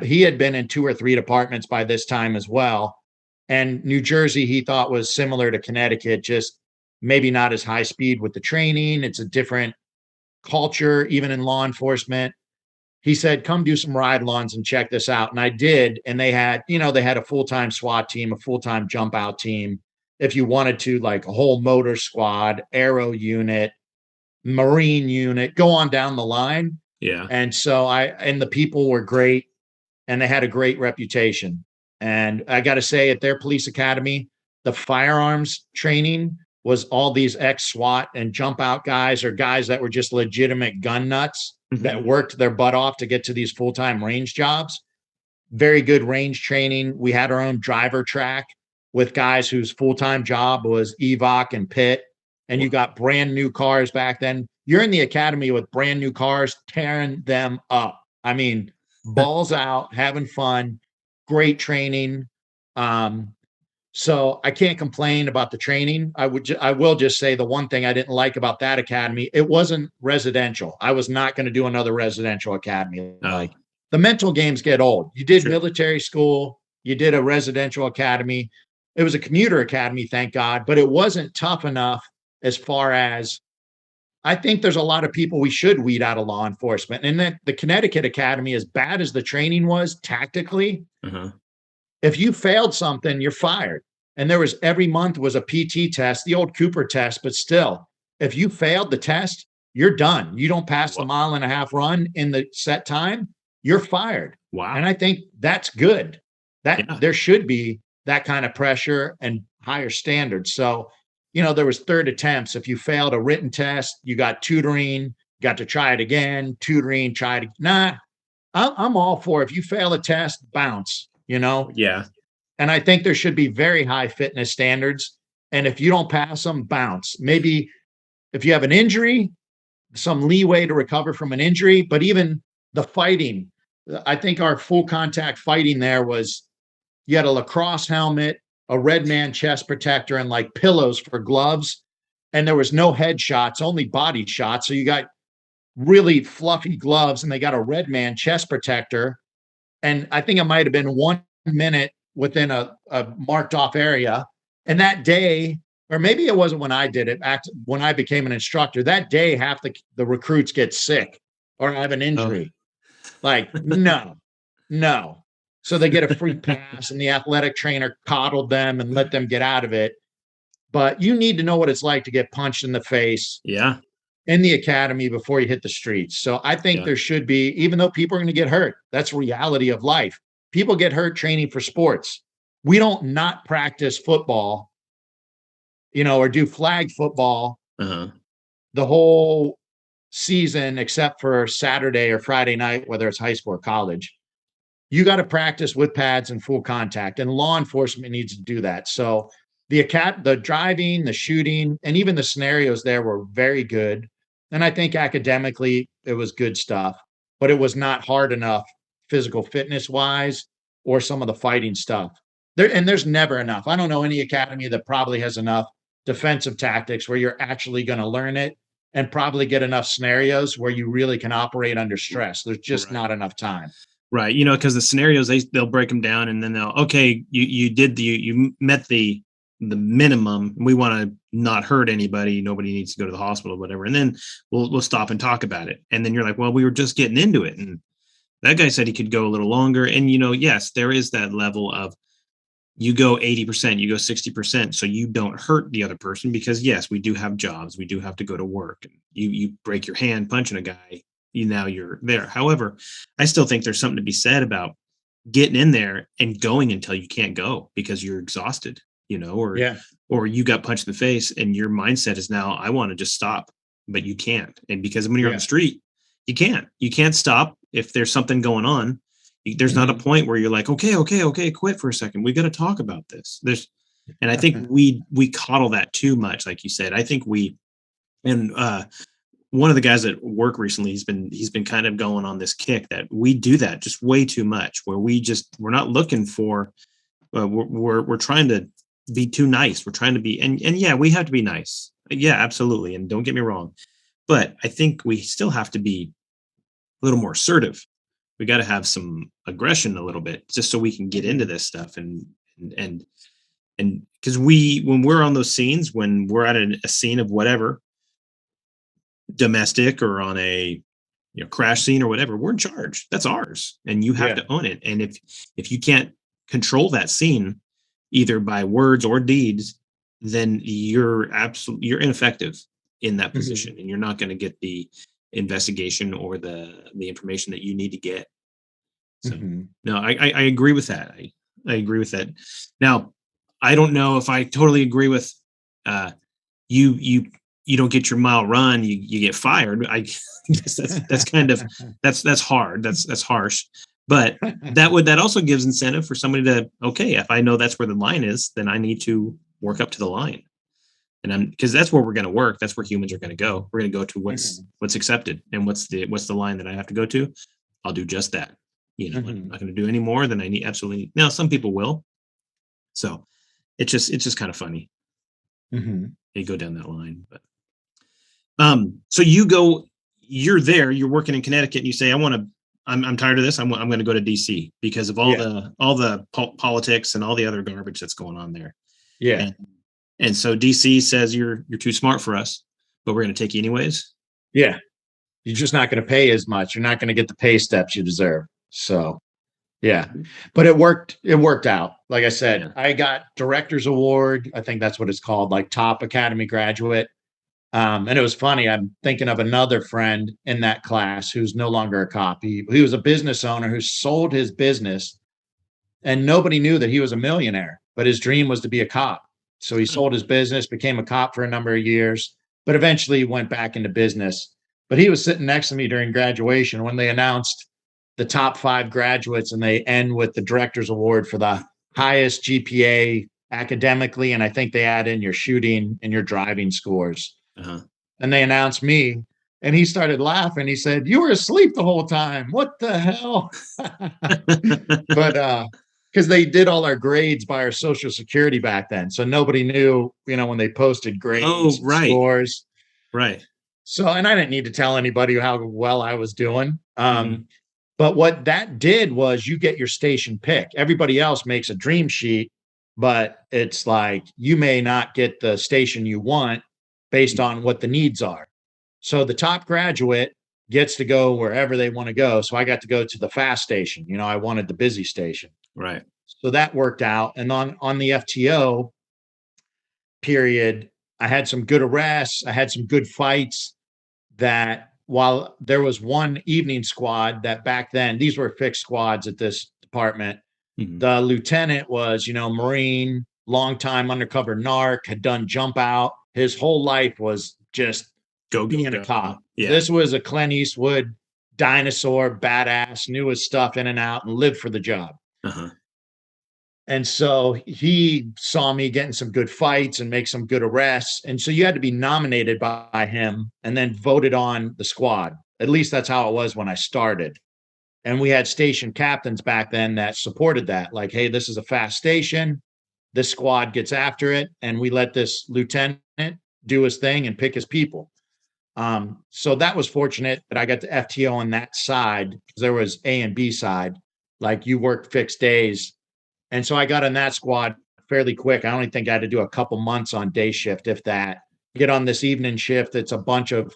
he had been in 2 or 3 departments by this time as well. And New Jersey, he thought was similar to Connecticut, just maybe not as high speed with the training. It's a different culture, even in law enforcement. he said, come do some ride-alongs and check this out. And I did. And they had, they had a full-time SWAT team, a full-time jump out team. If you wanted to, like a whole motor squad, aero unit, Marine unit, go on down the line. Yeah. And so and the people were great and they had a great reputation. And I got to say, at their police academy, the firearms training was all these ex-SWAT and jump out guys, or guys that were just legitimate gun nuts that worked their butt off to get to these full-time range jobs. Very good range training. We had our own driver track with guys whose full-time job was evoc and pit. And you got brand new cars back then. You're in the academy with brand new cars, tearing them up. I mean, balls out, having fun, great training. So I can't complain about the training. I will just say the one thing I didn't like about that academy, it wasn't residential. I was not going to do another residential academy. Like, the mental games get old. You did military school, you did a residential academy. It was a commuter academy, thank God, but it wasn't tough enough as far as, I think there's a lot of people we should weed out of law enforcement. And that the Connecticut Academy, as bad as the training was tactically, if you failed something, you're fired. And there was, every month was a PT test, the old Cooper test, but still, if you failed the test, you're done. You don't pass the 1.5 mile run in the set time, you're fired. Wow. And I think that's good. There should be that kind of pressure and higher standards. So, there was third attempts. If you failed a written test, you got tutoring, got to try it again, tutoring, try it. Nah, I'm all for, if you fail a test, bounce, Yeah. And I think there should be very high fitness standards. And if you don't pass them, bounce. Maybe if you have an injury, some leeway to recover from an injury, but even the fighting, I think our full contact fighting there was, you had a lacrosse helmet, a red man chest protector, and like pillows for gloves. And there was no head shots, only body shots. So you got really fluffy gloves, and they got a red man chest protector. And I think it might have been 1 minute within a marked off area. And that day, or maybe it wasn't when I did it, when I became an instructor, that day, half the recruits get sick or have an injury. Like, no. So they get a free pass, and the athletic trainer coddled them and let them get out of it. But you need to know what it's like to get punched in the face in the academy before you hit the streets. So I think there should be, even though people are going to get hurt, that's reality of life. People get hurt training for sports. We don't not practice football, or do flag football the whole season, except for Saturday or Friday night, whether it's high school or college. You got to practice with pads and full contact, and law enforcement needs to do that. So the driving, the shooting, and even the scenarios there were very good. And I think academically it was good stuff, but it was not hard enough physical fitness wise, or some of the fighting stuff. There's never enough. I don't know any academy that probably has enough defensive tactics where you're actually going to learn it, and probably get enough scenarios where you really can operate under stress. There's just not enough time. Right. Because the scenarios, they'll break them down, and then you met the minimum. We want to not hurt anybody. Nobody needs to go to the hospital, whatever. And then we'll stop and talk about it. And then you're like, well, we were just getting into it. And that guy said he could go a little longer. And, yes, there is that level of, you go 80%, you go 60%. So you don't hurt the other person, because yes, we do have jobs. We do have to go to work. And you break your hand punching a guy, now you're there. However, I still think there's something to be said about getting in there and going until you can't go because you're exhausted, or you got punched in the face and your mindset is now, I want to just stop, but you can't. And because when you're on the street, you can't stop. If there's something going on, there's not a point where you're like, okay, quit for a second. We got to talk about this. And I think we coddle that too much. Like you said, I think one of the guys at work recently, he's been kind of going on this kick that we do that just way too much, where we're not looking for, we're trying to be too nice. We're trying to be, and yeah, we have to be nice. Yeah, absolutely. And don't get me wrong, but I think we still have to be a little more assertive. We got to have some aggression a little bit, just so we can get into this stuff. And because when we're on those scenes, when we're at a scene of whatever, domestic or on a crash scene or whatever, we're in charge. That's ours, and you have to own it. And if you can't control that scene, either by words or deeds, then you're ineffective in that position, and you're not going to get the investigation or the information that you need to get. So no, I agree with that. I agree with that. Now, I don't know if I totally agree with you don't get your mile run, you get fired. I guess that's kind of that's hard. That's harsh. But that also gives incentive for somebody to, okay, if I know that's where the line is, then I need to work up to the line. And because that's where we're going to work. That's where humans are going to go. We're going to go to what's accepted, and what's the line that I have to go to. I'll do just that. I'm not going to do any more than I need. Absolutely. Now, some people will. So it's just kind of funny. You go down that line, but so you're there, you're working in Connecticut, and you say, I'm tired of this. I'm going to go to DC because of all the politics and all the other garbage that's going on there. Yeah. And so DC says you're too smart for us, but we're going to take you anyways. Yeah. You're just not going to pay as much. You're not going to get the pay steps you deserve. So, yeah, but it worked out. Like I said, I got director's award. I think that's what it's called, like top Academy graduate. And it was funny. I'm thinking of another friend in that class who's no longer a cop. He was a business owner who sold his business, and nobody knew that he was a millionaire, but his dream was to be a cop. So he sold his business, became a cop for a number of years, but eventually went back into business. But he was sitting next to me during graduation when they announced the top 5 graduates, and they end with the director's award for the highest GPA academically. And I think they add in your shooting and your driving scores. And they announced me, and he started laughing. He said, "You were asleep the whole time. What the hell?" But because they did all our grades by our Social Security back then, so nobody knew, when they posted grades, scores, right. So, and I didn't need to tell anybody how well I was doing. But what that did was you get your station pick. Everybody else makes a dream sheet, but it's like you may not get the station you want based on what the needs are. So the top graduate gets to go wherever they want to go. So I got to go to the fast station. I wanted the busy station. Right. So that worked out. And on the FTO period, I had some good arrests. I had some good fights. That while there was one evening squad that back then, these were fixed squads at this department. The lieutenant was, Marine, longtime undercover narc, had done jump out. His whole life was just being a cop. Yeah. This was a Clint Eastwood dinosaur, badass, knew his stuff in and out, and lived for the job. And so he saw me getting some good fights and make some good arrests. And so you had to be nominated by him and then voted on the squad. At least that's how it was when I started. And we had station captains back then that supported that. Like, hey, this is a fast station. This squad gets after it. And we let this lieutenant do his thing and pick his people. So that was fortunate that I got the FTO on that side, because there was A and B side. Like, you worked fixed days. And so I got on that squad fairly quick. I only think I had to do a couple months on day shift, if that. Get on this evening shift. It's a bunch of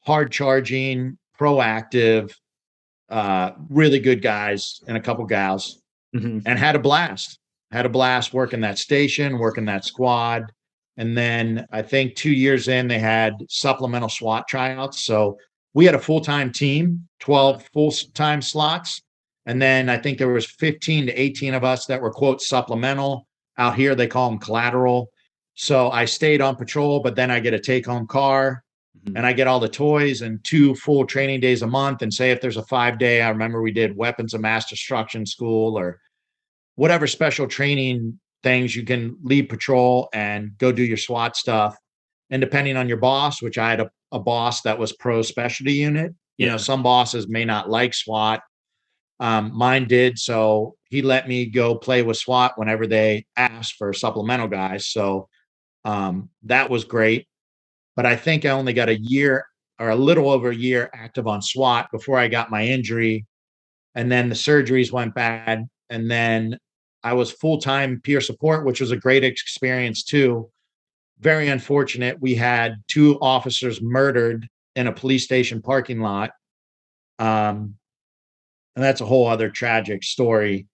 hard charging, proactive, really good guys and a couple gals, and had a blast. Had a blast working that station, working that squad. And then I think 2 years in, they had supplemental SWAT tryouts. So we had a full-time team, 12 full-time slots. And then I think there was 15 to 18 of us that were, quote, supplemental. Out here, they call them collateral. So I stayed on patrol, but then I get a take-home car, and I get all the toys and 2 full training days a month. And say if there's a 5-day, I remember we did weapons of mass destruction school or whatever special training things, you can leave patrol and go do your SWAT stuff. And depending on your boss, which I had a boss that was pro specialty unit, some bosses may not like SWAT. Mine did. So he let me go play with SWAT whenever they asked for supplemental guys. So that was great. But I think I only got a year or a little over a year active on SWAT before I got my injury. And then the surgeries went bad. And then I was full-time peer support, which was a great experience too. Very unfortunate. We had 2 officers murdered in a police station parking lot. And that's a whole other tragic story.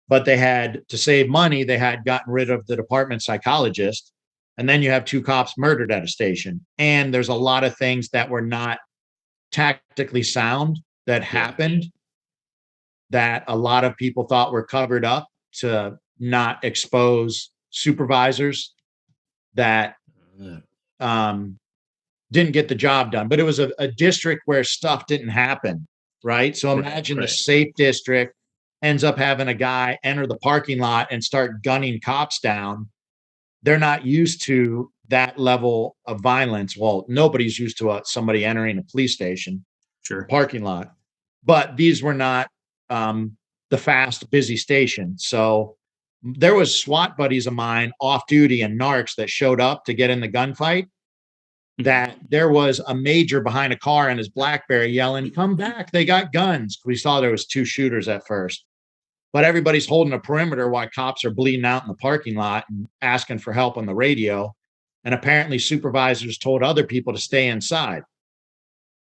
But they had, to save money, they had gotten rid of the department psychologist. And then you have 2 cops murdered at a station. And there's a lot of things that were not tactically sound that happened that a lot of people thought were covered up to not expose supervisors that didn't get the job done. But it was a district where stuff didn't happen, right? So imagine the safe district ends up having a guy enter the parking lot and start gunning cops down. They're not used to that level of violence. Well, nobody's used to somebody entering a police station, parking lot. But these were not the fast, busy station. So there was SWAT buddies of mine off duty and narcs that showed up to get in the gunfight. That there was a major behind a car in his BlackBerry yelling, "Come back, they got guns." We saw there was 2 shooters at first. But everybody's holding a perimeter while cops are bleeding out in the parking lot and asking for help on the radio. And apparently supervisors told other people to stay inside.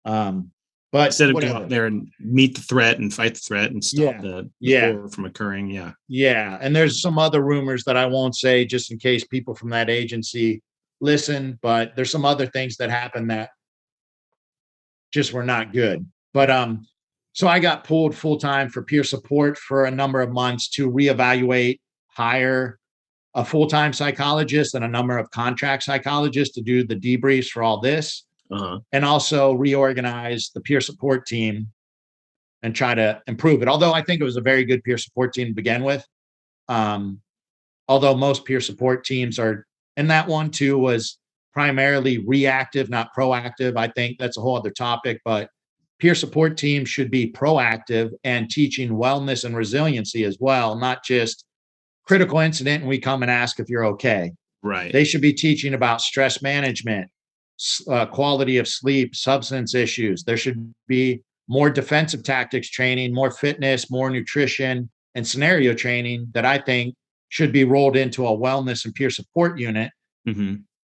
But instead of go out there and meet the threat and fight the threat and stop the horror from occurring. Yeah. And there's some other rumors that I won't say just in case people from that agency listen, but there's some other things that happened that just were not good. But so I got pulled full-time for peer support for a number of months to reevaluate, hire a full-time psychologist and a number of contract psychologists to do the debriefs for all this. And also reorganize the peer support team and try to improve it. Although I think it was a very good peer support team to begin with. Although most peer support teams are, and that one too was primarily reactive, not proactive. I think that's a whole other topic, but peer support teams should be proactive and teaching wellness and resiliency as well, not just critical incident and we come and ask if you're okay. Right. They should be teaching about stress management, quality of sleep, substance issues. There should be more defensive tactics training, more fitness, more nutrition, and scenario training that I think should be rolled into a wellness and peer support unit.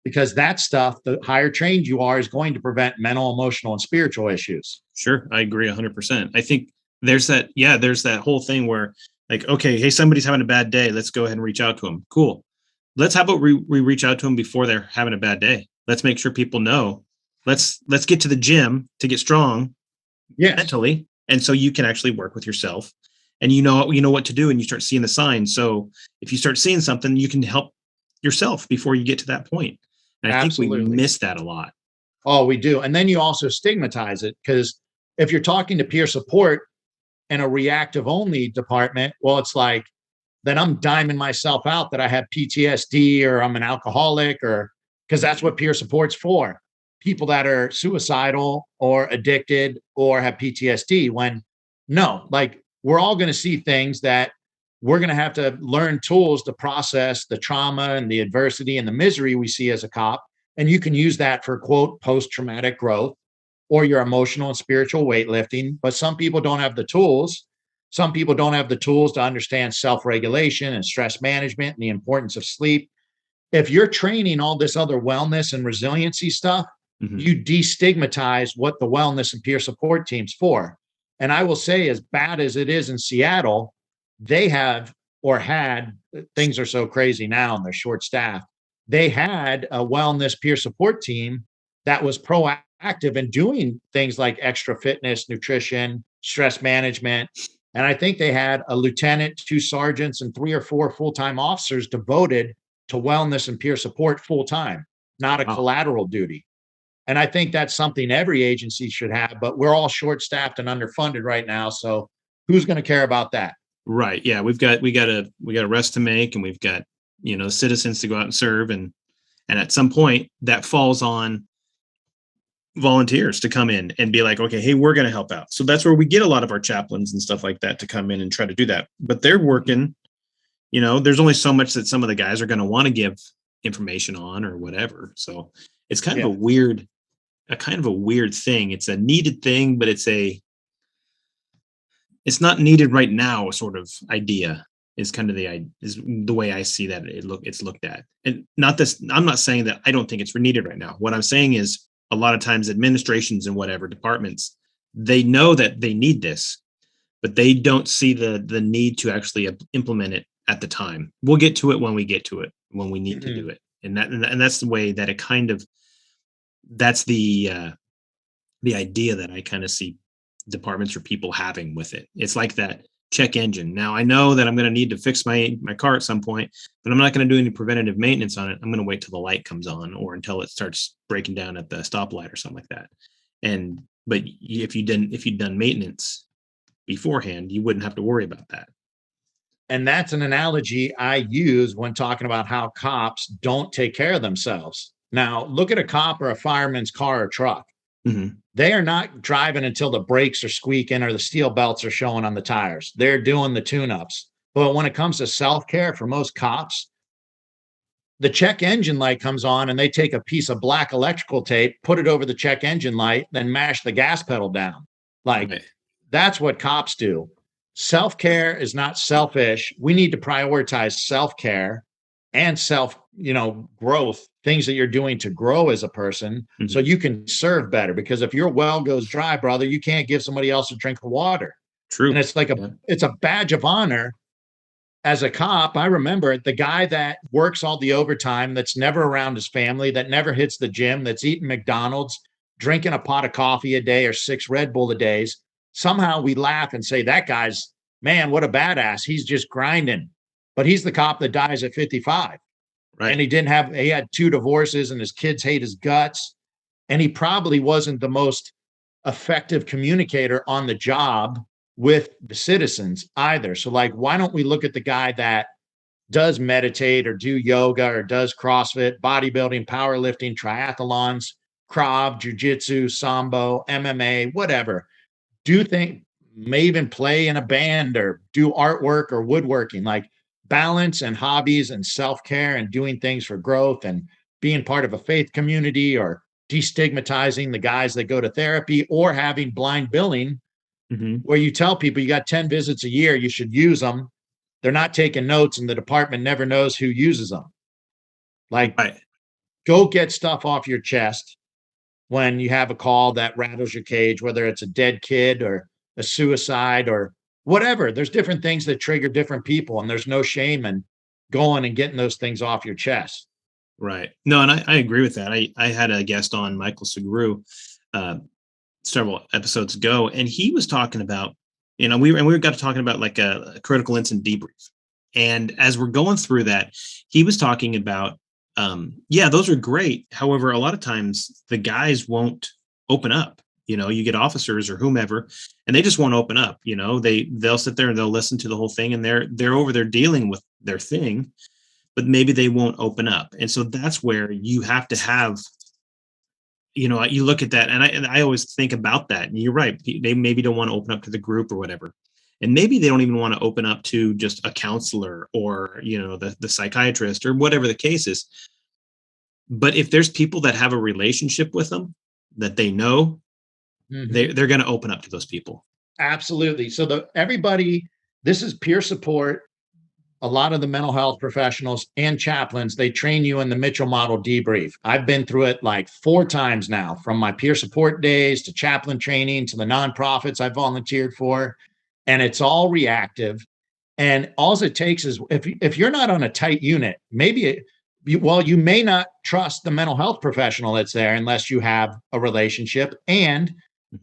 Because that stuff, the higher trained you are, is going to prevent mental, emotional, and spiritual issues. Sure. I agree 100%. I think there's that whole thing where like, okay, hey, somebody's having a bad day. Let's go ahead and reach out to them. Cool. How about we reach out to them before they're having a bad day? Let's make sure people know. Let's get to the gym to get strong mentally. And so you can actually work with yourself and you know what to do and you start seeing the signs. So if you start seeing something, you can help yourself before you get to that point. And I think we miss that a lot. Oh, we do. And then you also stigmatize it because if you're talking to peer support in a reactive only department, well, it's like, then I'm diming myself out that I have PTSD or I'm an alcoholic or because that's what peer support's for. People that are suicidal or addicted or have PTSD when no, like we're all going to see things that we're going to have to learn tools to process the trauma and the adversity and the misery we see as a cop. And you can use that for, quote, post-traumatic growth or your emotional and spiritual weightlifting. But some people don't have the tools. Some people don't have the tools to understand self-regulation and stress management and the importance of sleep. If you're training all this other wellness and resiliency stuff, you destigmatize what the wellness and peer support team's for. And I will say, as bad as it is in Seattle, they have or had, things are so crazy now and they're short staffed. They had a wellness peer support team that was proactive in doing things like extra fitness, nutrition, stress management. And I think they had a lieutenant, 2 sergeants, and 3 or 4 full-time officers devoted to wellness and peer support full-time, not a collateral duty. And I think that's something every agency should have, but we're all short-staffed and underfunded right now. So who's going to care about that? Right. Yeah. We got arrests to make and we've got, citizens to go out and serve. And at some point that falls on volunteers to come in and be like, okay, hey, we're going to help out. So that's where we get a lot of our chaplains and stuff like that to come in and try to do that. But they're working, there's only so much that some of the guys are going to want to give information on or whatever. So it's kind of a weird thing. It's a needed thing, but it's not needed right now sort of idea is kind of is the way I see that it's looked at. And I'm not saying that I don't think it's needed right now. What I'm saying is a lot of times administrations and whatever departments, they know that they need this, but they don't see the need to actually implement it at the time. We'll get to it when we get to it, when we need to do it. And that's the way that it kind of, that's the idea that I kind of see departments or people having with it. It's like that check engine. Now I know that I'm going to need to fix my car at some point, but I'm not going to do any preventative maintenance on it. I'm going to wait till the light comes on or until it starts breaking down at the stoplight or something like that. And but if you'd done maintenance beforehand, you wouldn't have to worry about that. And that's an analogy I use when talking about how cops don't take care of themselves. Now, look at a cop or a fireman's car or truck. Mm-hmm. They are not driving until the brakes are squeaking or the steel belts are showing on the tires. They're doing the tune-ups. But when it comes to self-care for most cops, the check engine light comes on and they take a piece of black electrical tape, put it over the check engine light, then mash the gas pedal down. Like, Right. That's what cops do. Self-care is not selfish. We need to prioritize self-care and growth, things that you're doing to grow as a person so you can serve better. Because if your well goes dry, brother, you can't give somebody else a drink of water. True. And it's like it's a badge of honor. As a cop, I remember the guy that works all the overtime, that's never around his family, that never hits the gym, that's eating McDonald's, drinking a pot of coffee a day or 6 Red Bull a day. Somehow we laugh and say, that guy's, man, what a badass. He's just grinding. But he's the cop that dies at 55. Right. And he had 2 divorces and his kids hate his guts. And he probably wasn't the most effective communicator on the job with the citizens either. So like, why don't we look at the guy that does meditate or do yoga or does CrossFit, bodybuilding, powerlifting, triathlons, Krav, jiu-jitsu, Sambo, MMA, whatever. May even play in a band or do artwork or woodworking, like balance and hobbies and self-care and doing things for growth and being part of a faith community or destigmatizing the guys that go to therapy or having blind billing where you tell people you got 10 visits a year, you should use them. They're not taking notes and the department never knows who uses them. Like, go get stuff off your chest when you have a call that rattles your cage, whether it's a dead kid or a suicide or whatever. There's different things that trigger different people, and there's no shame in going and getting those things off your chest. Right. No, and I agree with that. I had a guest on, Michael Segru, several episodes ago, and he was talking about, we got to talking about like a critical incident debrief. And as we're going through that, he was talking about, those are great. However, a lot of times the guys won't open up. You get officers or whomever, and they just won't open up. They'll sit there and they'll listen to the whole thing, and they're over there dealing with their thing, but maybe they won't open up. And so that's where you have to have, you look at that, and I always think about that. And you're right. They maybe don't want to open up to the group or whatever. And maybe they don't even want to open up to just a counselor or, the psychiatrist or whatever the case is. But if there's people that have a relationship with them that they know, they're going to open up to those people. Absolutely. So this is peer support. A lot of the mental health professionals and chaplains, they train you in the Mitchell model debrief. I've been through it like 4 times now, from my peer support days to chaplain training to the nonprofits I volunteered for. And it's all reactive. And all it takes is if you're not on a tight unit, you may not trust the mental health professional that's there unless you have a relationship. And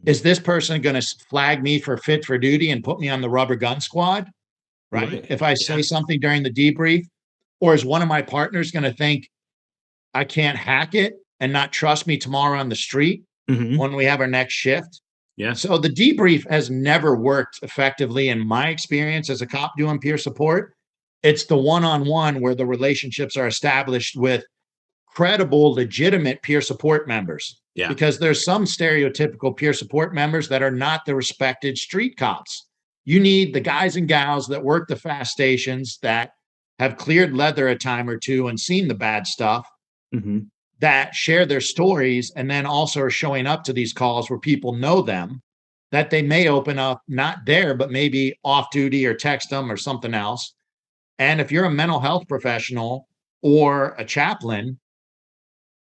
is this person going to flag me for fit for duty and put me on the rubber gun squad? Right. If I say something during the debrief, or is one of my partners going to think I can't hack it and not trust me tomorrow on the street when we have our next shift? Yeah. So the debrief has never worked effectively in my experience as a cop doing peer support. It's the one-on-one where the relationships are established with credible, legitimate peer support members. Yeah. Because there's some stereotypical peer support members that are not the respected street cops. You need the guys and gals that work the fast stations, that have cleared leather a time or two and seen the bad stuff, that share their stories, and then also are showing up to these calls where people know them, that they may open up, not there, but maybe off duty or text them or something else. And if you're a mental health professional or a chaplain,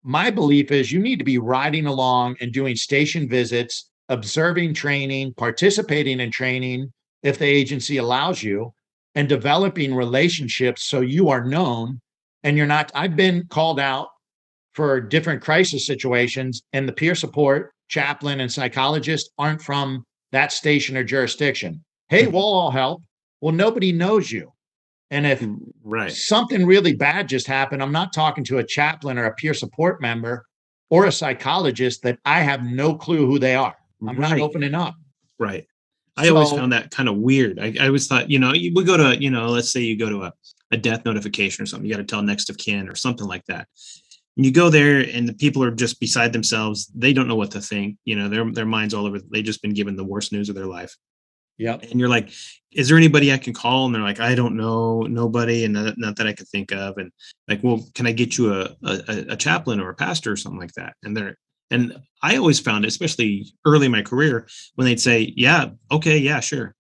my belief is you need to be riding along and doing station visits observing training, participating in training if the agency allows you, and developing relationships so you are known and you're not. I've been called out for different crisis situations, and the peer support chaplain and psychologist aren't from that station or jurisdiction. Hey, we'll all help. Well, nobody knows you. And if Right. something really bad just happened, I'm not talking to a chaplain or a peer support member or a psychologist that I have no clue who they are. I'm not Right. opening up. Right. I always So, found that kind of weird. I always thought, you would go to, let's say you go to a death notification or something, you got to tell next of kin or something like that. And you go there and the people are just beside themselves. They don't know what to think. Their mind's all over. They've just been given the worst news of their life. yeah. And you're like, is there anybody I can call? And they're like, I don't know, nobody. And not that I could think of. And like, well, can I get you a chaplain or a pastor or something like that? And I always found, especially early in my career, when they'd say, yeah, okay, yeah, sure.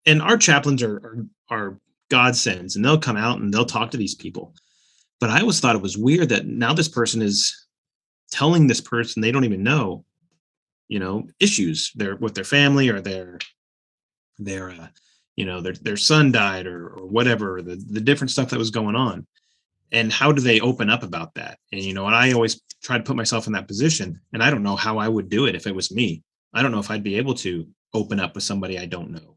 And our chaplains are godsends, and they'll come out and they'll talk to these people. But I always thought it was weird that now this person is telling this person they don't even know, issues with their family or their their son died or whatever, the different stuff that was going on. And how do they open up about that? And I always try to put myself in that position, and I don't know how I would do it if it was me. I don't know if I'd be able to open up with somebody I don't know.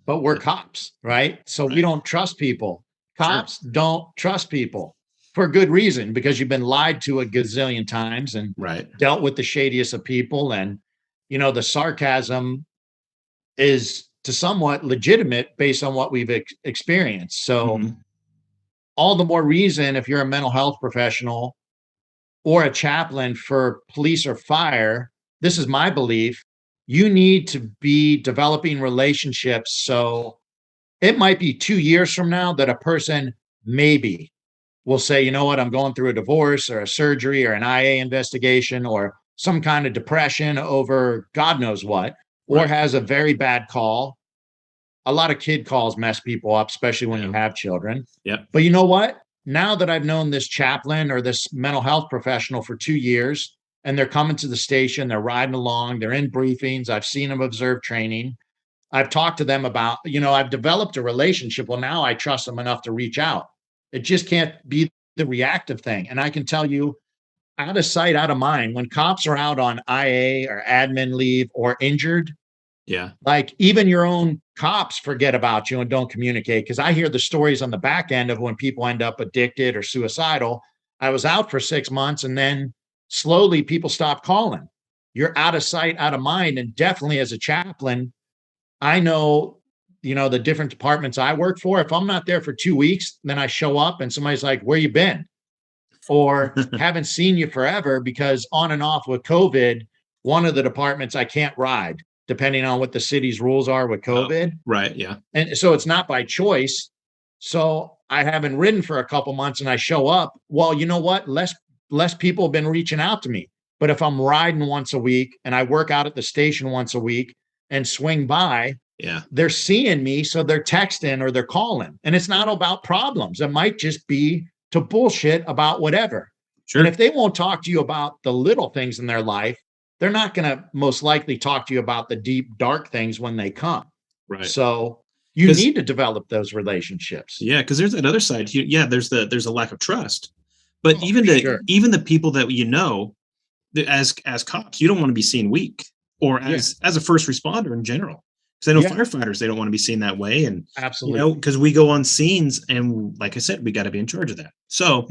But we're cops, right? So we don't trust people. Cops don't trust people for good reason, because you've been lied to a gazillion times and dealt with the shadiest of people. And, the sarcasm is to somewhat legitimate based on what we've experienced. So all the more reason, if you're a mental health professional or a chaplain for police or fire, this is my belief, you need to be developing relationships. So it might be 2 years from now that a person maybe will say, you know what, I'm going through a divorce or a surgery or an IA investigation or some kind of depression over God knows what, or has a very bad call. A lot of kid calls mess people up, especially when you have children. Yep. But you know what? Now that I've known this chaplain or this mental health professional for 2 years, and they're coming to the station, they're riding along, they're in briefings, I've seen them observe training. I've talked to them about, I've developed a relationship. Well, now I trust them enough to reach out. It just can't be the reactive thing. And I can tell you, out of sight, out of mind, when cops are out on IA or admin leave or injured, like even your own cops forget about you and don't communicate. Because I hear the stories on the back end of when people end up addicted or suicidal. I was out for 6 months, and then slowly people stop calling. You're out of sight, out of mind. And definitely as a chaplain, I know, the different departments I work for. If I'm not there for 2 weeks, then I show up and somebody's like, where you been? Or haven't seen you forever, because on and off with COVID, one of the departments I can't ride, depending on what the city's rules are with COVID. Right. Yeah. And so it's not by choice. So I haven't ridden for a couple months and I show up. Well, you know what? Less people have been reaching out to me. But if I'm riding once a week and I work out at the station once a week and swing by, they're seeing me. So they're texting or they're calling. And it's not about problems. It might just be to bullshit about whatever. And if they won't talk to you about the little things in their life, they're not going to most likely talk to you about the deep, dark things when they come. Right. So you need to develop those relationships. Yeah, because there's that other side. There's a lack of trust. But even the people that as cops, you don't want to be seen weak, or as a first responder in general. Because I know firefighters, they don't want to be seen that way. And absolutely, because we go on scenes, and like I said, we got to be in charge of that. So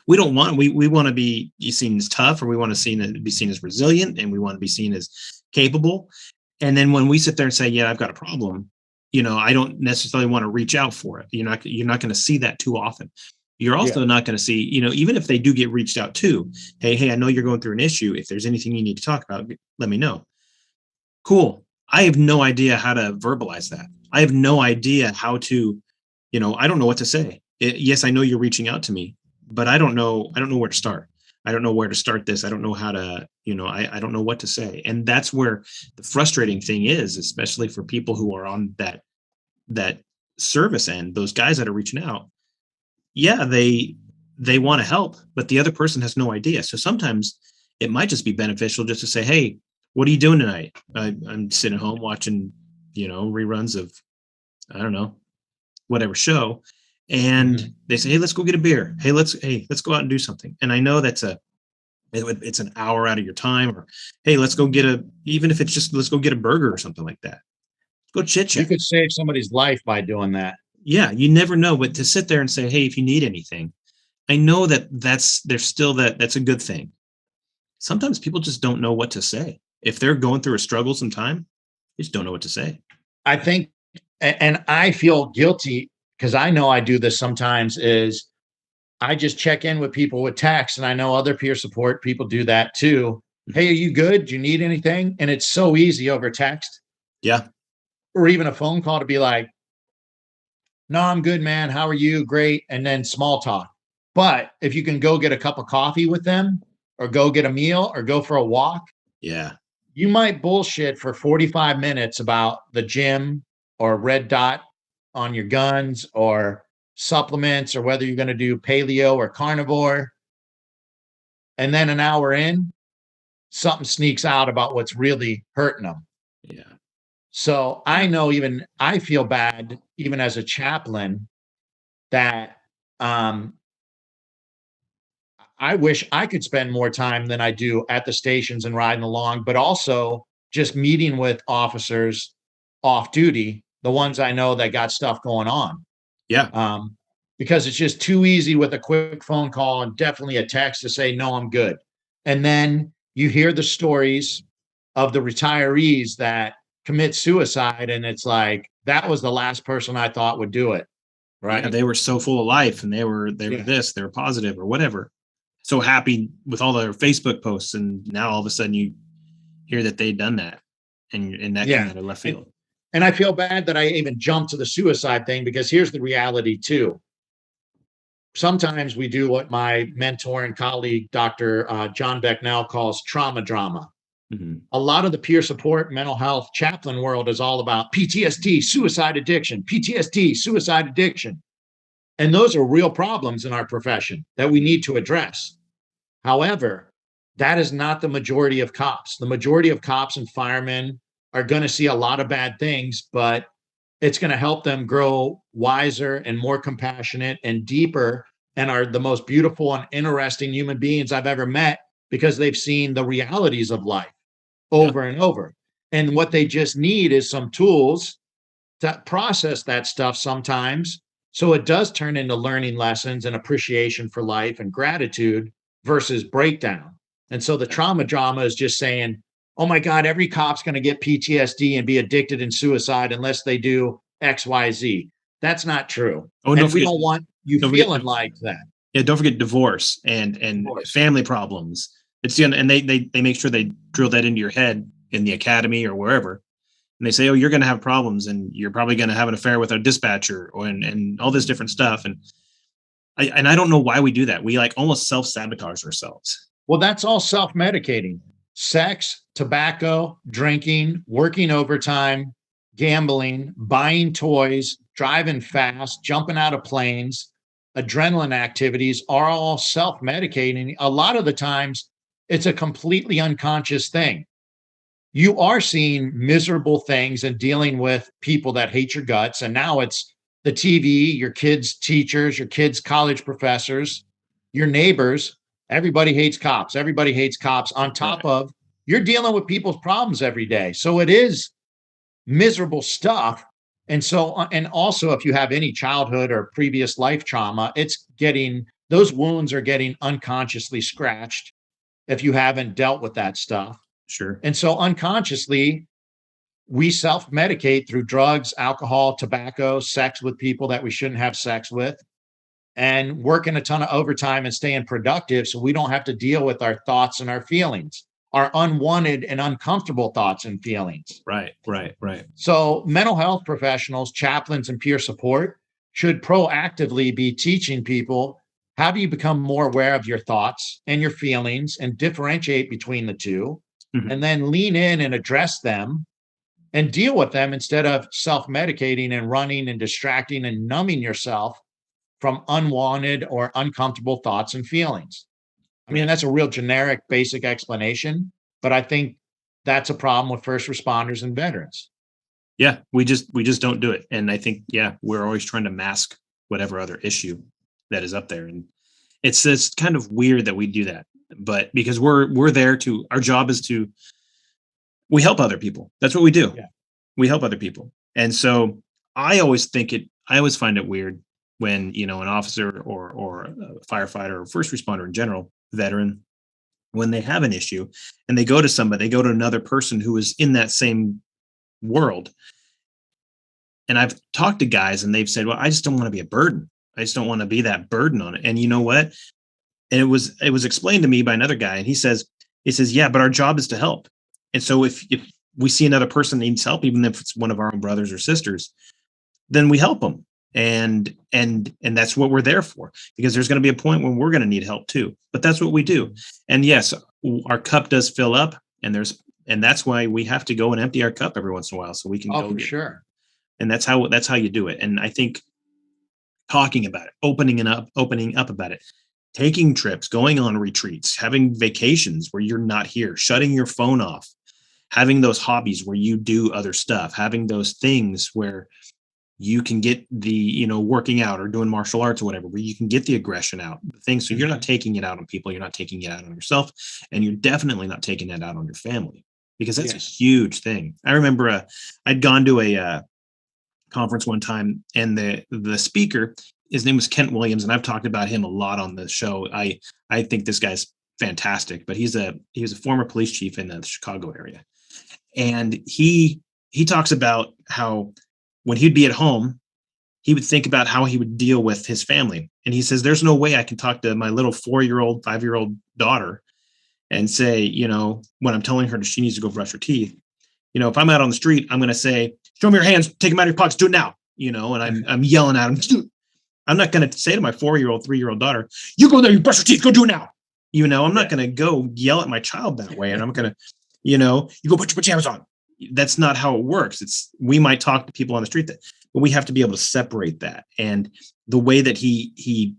we don't want we want to be seen as tough, or we want to be seen as resilient, and we want to be seen as capable. And then when we sit there and say, yeah, I've got a problem, I don't necessarily want to reach out for it. You're not going to see that too often. You're also not going to see, even if they do get reached out to, hey, I know you're going through an issue. If there's anything you need to talk about, let me know. Cool. I have no idea how to verbalize that. I have no idea how to, I don't know what to say. Yes, I know you're reaching out to me, but I don't know where to start. I don't know where to start this. I don't know how to, I don't know what to say. And that's where the frustrating thing is, especially for people who are on that service end, those guys that are reaching out. Yeah, they want to help, but the other person has no idea. So sometimes it might just be beneficial just to say, hey, what are you doing tonight? I'm sitting home watching, reruns of, I don't know, whatever show. And Mhm. they say, hey, let's go get a beer. Let's go out and do something. And I know it's an hour out of your time, or hey, let's go even if it's just, let's go get a burger or something like that. Go chit You chat. could save somebody's life by doing that. Yeah. You never know, but to sit there and say, hey, if you need anything, I know there's still that's a good thing. Sometimes people just don't know what to say. If they're going through a struggle sometime, they just don't know what to say. I think, and I feel guilty because I know I do this sometimes, is I just check in with people with text, and I know other peer support people do that too. Hey, are you good? Do you need anything? And it's so easy over text Yeah. or even a phone call to be like, no, I'm good, man. How are you? Great. And then small talk. But if you can go get a cup of coffee with them or go get a meal or go for a walk, Yeah. you might bullshit for 45 minutes about the gym or red dot on your guns or supplements or whether you're going to do paleo or carnivore. And then an hour in, something sneaks out about what's really hurting them. Yeah. So I know, even I feel bad, even as a chaplain, that um, I wish I could spend more time than I do at the stations and riding along, but also just meeting with officers off duty, the ones I know that got stuff going on. Yeah. Um, because it's just too easy with a quick phone call and definitely a text to say, no, I'm good. And then you hear the stories of the retirees that commit suicide, and it's like, that was the last person I thought would do it. Yeah. Right. They were so full of life, and they were Yeah. this, they were positive or whatever. So happy with all their Facebook posts. And now all of a sudden you hear that they'd done that, and that came Yeah. out of left And, field. and I feel bad that I even jumped to the suicide thing, because here's the reality too. Sometimes we do what my mentor and colleague, Dr. John Becknell, calls trauma drama. Mhm. A lot of the peer support mental health chaplain world is all about PTSD, suicide addiction, PTSD, suicide addiction. And those are real problems in our profession that we need to address. However, that is not the majority of cops. The majority of cops and firemen are going to see a lot of bad things, but it's going to help them grow wiser and more compassionate and deeper, and are the most beautiful and interesting human beings I've ever met, because they've seen the realities of life Yeah. over and over. And what they just need is some tools to process that stuff sometimes, so it does turn into learning lessons and appreciation for life and gratitude versus breakdown. And so the trauma drama is just saying, oh my God, every cop's going to get PTSD and be addicted and suicide unless they do XYZ. That's not true. Oh, and And we don't want you don't forget feeling like that. yeah, don't forget divorce and Divorce. family problems. It's the and they make sure they drill that into your head in the academy or wherever. And they say, oh, you're going to have problems, and you're probably going to have an affair with a dispatcher, and all this different stuff. And I don't know why we do that. We like almost self sabotage ourselves. Well, that's all self medicating. Sex, tobacco, drinking, working overtime, gambling, buying toys, driving fast, jumping out of planes, adrenaline activities are all self medicating. A lot of the times, it's a completely unconscious thing. You are seeing miserable things and dealing with people that hate your guts. And now it's the TV, your kids' teachers, your kids' college professors, your neighbors. Everybody hates cops. Everybody hates cops, on top Right. of you're dealing with people's problems every day. So it is miserable stuff. And so, and also, if you have any childhood or previous life trauma, it's getting, those wounds are getting unconsciously scratched if you haven't dealt with that stuff. Sure. And so unconsciously, we self medicate through drugs, alcohol, tobacco, sex with people that we shouldn't have sex with, and working a ton of overtime and staying productive so we don't have to deal with our thoughts and our feelings, our unwanted and uncomfortable thoughts and feelings. Right. Right. Right. So, mental health professionals, chaplains, and peer support should proactively be teaching people, how do you become more aware of your thoughts and your feelings and differentiate between the two, Mhm. and then lean in and address them and deal with them instead of self medicating and running and distracting and numbing yourself from unwanted or uncomfortable thoughts and feelings. I mean, Yeah. that's a real generic, basic explanation, but I think that's a problem with first responders and veterans. Yeah, we just don't do it. And I think, yeah, we're always trying to mask whatever other issue that is up there. And it's kind of weird that we do that. But because we're there to, our job is to, we help other people. That's what we do. Yeah. We help other people. And so I always find it weird when, an officer or a firefighter or first responder in general, veteran, when they have an issue and they go to somebody, they go to another person who is in that same world. And I've talked to guys and they've said, well, I just don't want to be a burden. I just don't want to be that burden on it. And you know what? And it was explained to me by another guy. And he says, yeah, but our job is to help. And so if we see another person that needs help, even if it's one of our own brothers or sisters, then we help them. And that's what we're there for, because there's going to be a point when we're going to need help too. But that's what we do. And yes, our cup does fill up, and that's why we have to go and empty our cup every once in a while so we can go. For sure. And that's how you do it. And I think talking about it, opening up about it, taking trips, going on retreats, having vacations where you're not here, shutting your phone off, having those hobbies where you do other stuff, having those things where you can get the, working out or doing martial arts or whatever, where you can get the aggression out, the things. So you're not taking it out on people, you're not taking it out on yourself, and you're definitely not taking it out on your family, because that's a huge thing. I remember I'd gone to a conference one time, and the speaker, his name was Kent Williams, and I've talked about him a lot on the show. I think this guy's fantastic, but he was a former police chief in the Chicago area. And he talks about how when he'd be at home, he would think about how he would deal with his family. And he says, there's no way I can talk to my little 4-year-old, 5-year-old daughter and say, when I'm telling her she needs to go brush her teeth, if I'm out on the street, I'm going to say, show me your hands, take them out of your pockets, do it now, and I'm yelling at him. I'm not going to say to my 4-year-old, 3-year-old daughter, you go there, you brush your teeth, go do it now. I'm not going to go yell at my child that way. And I'm going to, you go put your pajamas on. That's not how it works. We might talk to people on the street, but we have to be able to separate that. And the way that he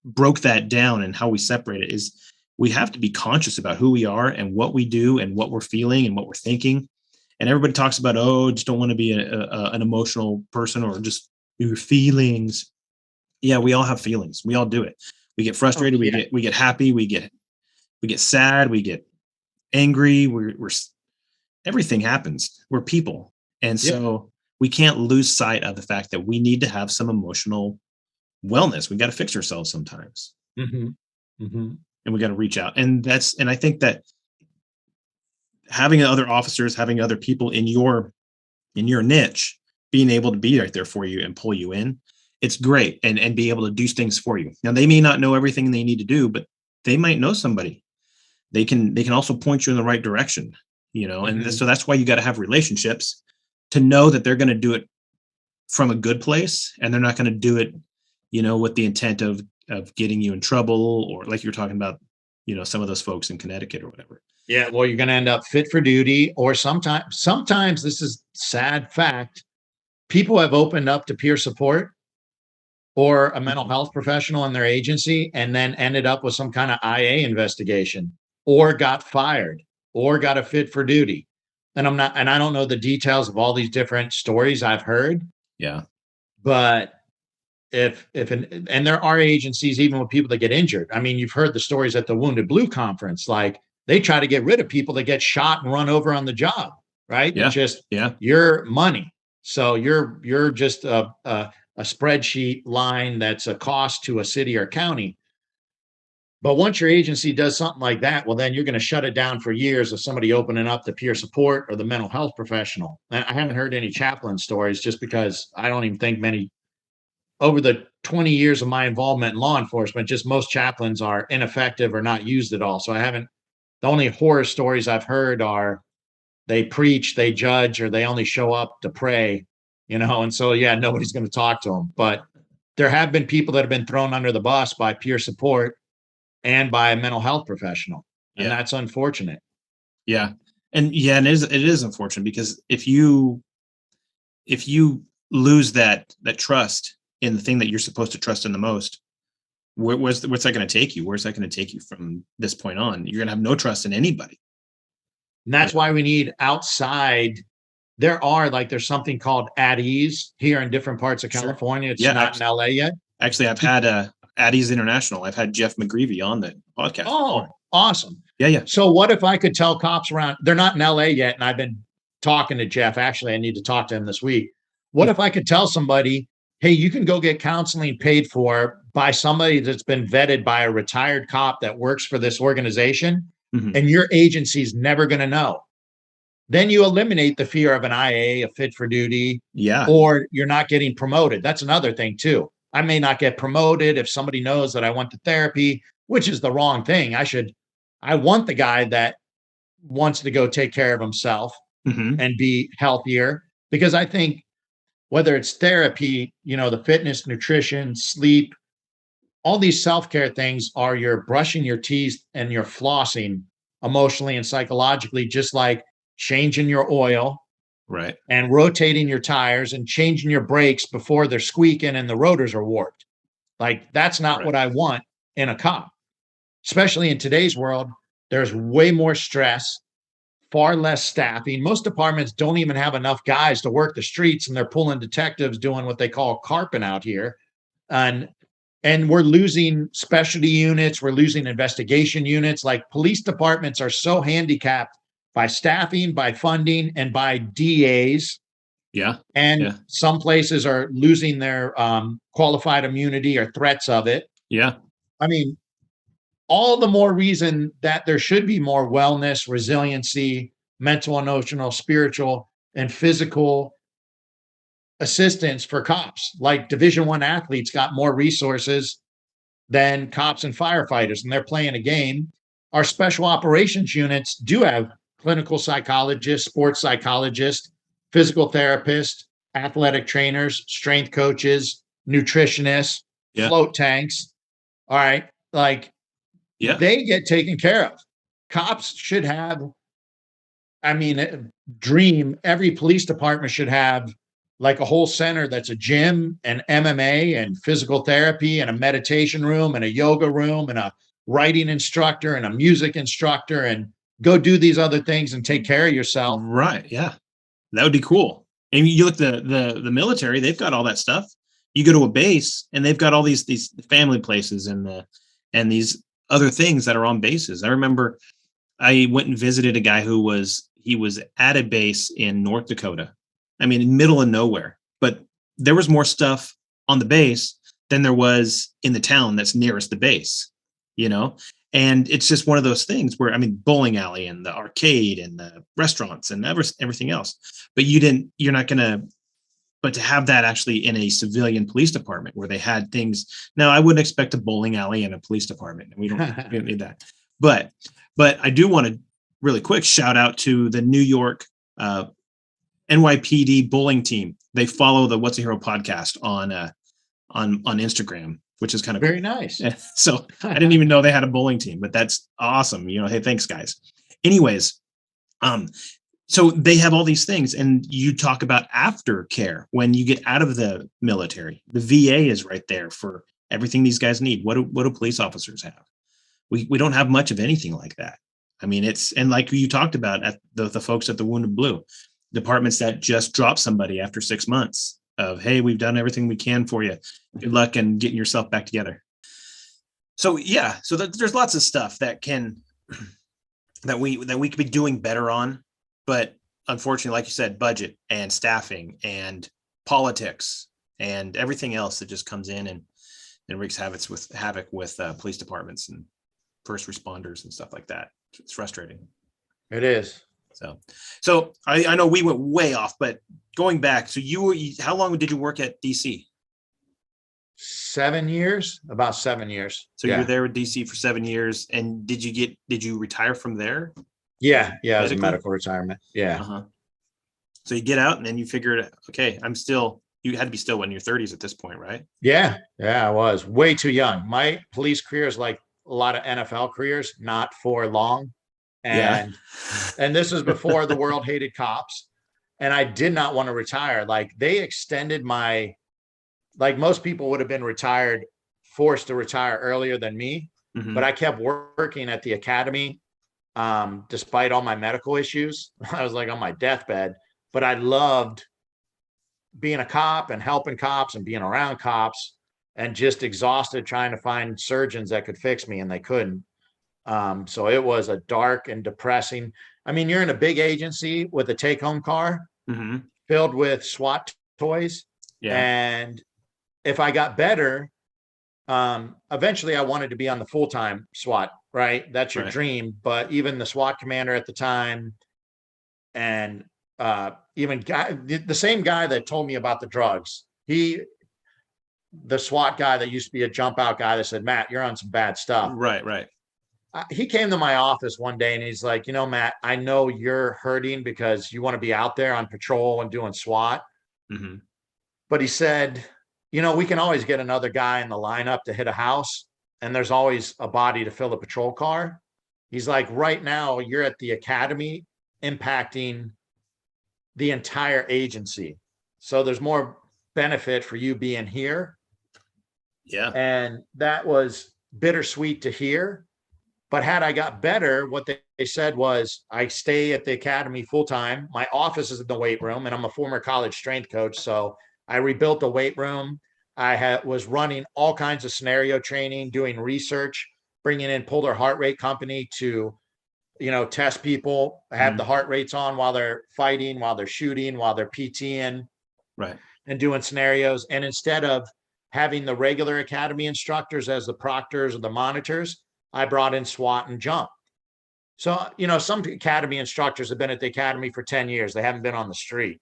broke that down and how we separate it is we have to be conscious about who we are and what we do and what we're feeling and what we're thinking. And everybody talks about, just don't want to be an emotional person or just your feelings. Yeah, we all have feelings. We all do it. We get frustrated. We get happy. We get sad. We get angry. We're everything happens. We're people. And so we can't lose sight of the fact that we need to have some emotional wellness. We got to fix ourselves sometimes. Mm-hmm. Mm-hmm. And we got to reach out. And I think that having other officers, having other people in your niche, being able to be right there for you and pull you in, it's great. And be able to do things for you. Now, they may not know everything they need to do, but they might know somebody. They can also point you in the right direction, and so that's why you got to have relationships to know that they're going to do it from a good place, and they're not going to do it, with the intent of getting you in trouble, or like you're talking about, some of those folks in Connecticut or whatever. Yeah, well, you're going to end up fit for duty, or sometimes this is sad fact, people have opened up to peer support or a mental health professional in their agency and then ended up with some kind of IA investigation, or got fired, or got a fit for duty. And I don't know the details of all these different stories I've heard. Yeah. But and there are agencies, even with people that get injured. I mean, you've heard the stories at the Wounded Blue conference, like they try to get rid of people that get shot and run over on the job, right? Yeah. It's just Yeah. your money. So you're just a spreadsheet line that's a cost to a city or county. But once your agency does something like that, well, then you're going to shut it down for years of somebody opening up the peer support or the mental health professional. And I haven't heard any chaplain stories, just because I don't even think many, over the 20 years of my involvement in law enforcement, just most chaplains are ineffective or not used at all. So the only horror stories I've heard are they preach, they judge, or they only show up to pray, and so, nobody's going to talk to them. But there have been people that have been thrown under the bus by peer support and by a mental health professional. And that's unfortunate. Yeah. And it is unfortunate, because if you lose that trust in the thing that you're supposed to trust in the most, what's that going to take you? Where's that going to take you from this point on? You're going to have no trust in anybody. And that's why we need outside. There's something called At Ease here in different parts of California. It's not in LA yet. Actually, I've had Addie's International. I've had Jeff McGreevy on the podcast. Oh, awesome. Yeah. So what if I could tell cops around, they're not in LA yet, and I've been talking to Jeff. Actually, I need to talk to him this week. What if I could tell somebody, hey, you can go get counseling paid for by somebody that's been vetted by a retired cop that works for this organization, and your agency's never going to know? Then you eliminate the fear of an IA, a fit for duty, or you're not getting promoted. That's another thing too. I may not get promoted if somebody knows that I went to therapy, which is the wrong thing. I want the guy that wants to go take care of himself and be healthier, because I think whether it's therapy, the fitness, nutrition, sleep, all these self-care things are you're brushing your teeth and you're flossing emotionally and psychologically, just like changing your oil, right, and rotating your tires and changing your brakes before they're squeaking and the rotors are warped. Like, that's not what I want in a cop, especially in today's world. There's way more stress, far less staffing. Most departments don't even have enough guys to work the streets, and they're pulling detectives doing what they call carping out here. And we're losing specialty units. We're losing investigation units. Like, police departments are so handicapped by staffing, by funding, and by DAs. And some places are losing their qualified immunity or threats of it. I mean, all the more reason that there should be more wellness, resiliency, mental, emotional, spiritual, and physical assistance for cops. Like, Division I athletes got more resources than cops and firefighters, and they're playing a game. Our special operations units do have clinical psychologists, sports psychologists, physical therapists, athletic trainers, strength coaches, nutritionists, float tanks. All right. Like, they get taken care of. Cops should have, every police department should have like a whole center that's a gym and MMA and physical therapy and a meditation room and a yoga room and a writing instructor and a music instructor, and go do these other things and take care of yourself. Right. Yeah. That would be cool. And you look at the military, they've got all that stuff. You go to a base and they've got all these family places and these other things that are on bases. I remember I went and visited a guy who was at a base in North Dakota. I mean, in the middle of nowhere, but there was more stuff on the base than there was in the town that's nearest the base, And it's just one of those things where, bowling alley and the arcade and the restaurants and everything else. But but to have that actually in a civilian police department where they had things. Now, I wouldn't expect a bowling alley in a police department. We don't need that. But I do want to really quick shout out to the New York NYPD bowling team. They follow the What's a Hero podcast on Instagram, which is kind of very nice. So I didn't even know they had a bowling team, but that's awesome. Hey, thanks guys. Anyways, so they have all these things, and you talk about aftercare when you get out of the military. The VA is right there for everything these guys need. What do police officers have? We don't have much of anything like that. And like you talked about at the folks at the Wounded Blue, departments that just drop somebody after 6 months of, hey, we've done everything we can for you. Good luck in getting yourself back together. So there's lots of stuff that we could be doing better on, but unfortunately, like you said, budget and staffing and politics and everything else that just comes in and wreaks havoc with police departments and first responders and stuff like that. It's frustrating. It is. So I know we went way off, but going back, so how long did you work at DC? 7 years, about 7 years. So you were there with DC for 7 years, and did you retire from there? Yeah, it was a medical retirement. Yeah. Uh-huh. So you get out, and then you figured, okay, you had to be still in your 30s at this point, right? Yeah, I was way too young. My police career is like a lot of NFL careers, not for long. And this was before the world hated cops. And I did not want to retire. Like, they extended like most people would have been forced to retire earlier than me. Mm-hmm. But I kept working at the academy despite all my medical issues. I was like on my deathbed, but I loved being a cop and helping cops and being around cops, and just exhausted trying to find surgeons that could fix me, and they couldn't. So it was a dark and depressing. I mean, you're in a big agency with a take-home car filled with SWAT toys. Yeah. And if I got better, eventually I wanted to be on the full-time SWAT, right? That's your dream. But even the SWAT commander at the time, and even the same guy that told me about the drugs, the SWAT guy that used to be a jump out guy that said, Matt, you're on some bad stuff. Right. He came to my office one day and he's like, Matt, I know you're hurting because you want to be out there on patrol and doing SWAT. But he said, we can always get another guy in the lineup to hit a house, and there's always a body to fill a patrol car. He's like, right now you're at the academy impacting the entire agency. So there's more benefit for you being here. Yeah. And that was bittersweet to hear. But had I got better, what they said was, I stay at the academy full time. My office is in the weight room, and I'm a former college strength coach. So I rebuilt the weight room. I was running all kinds of scenario training, doing research, bringing in Polar Heart Rate Company to, test people, have the heart rates on while they're fighting, while they're shooting, while they're PTing, and doing scenarios. And instead of having the regular academy instructors as the proctors or the monitors, I brought in SWAT and jump. So, some academy instructors have been at the academy for 10 years. They haven't been on the street.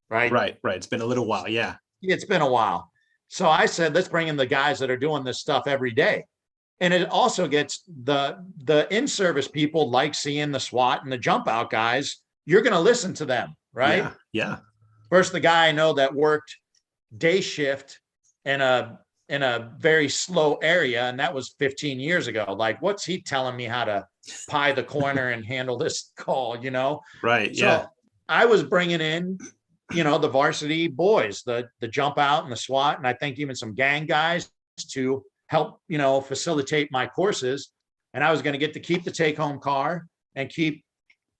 Right. It's been a little while. Yeah. It's been a while. So I said, let's bring in the guys that are doing this stuff every day. And it also gets the in-service people like seeing the SWAT and the jump out guys. You're going to listen to them, right? Yeah. First, the guy I know that worked day shift in a very slow area, and that was 15 years ago. Like, what's he telling me how to pie the corner and handle this call, Right. So I was bringing in, the varsity boys, the jump out and the SWAT, and I think even some gang guys to help, facilitate my courses. And I was going to get to keep the take-home car and keep,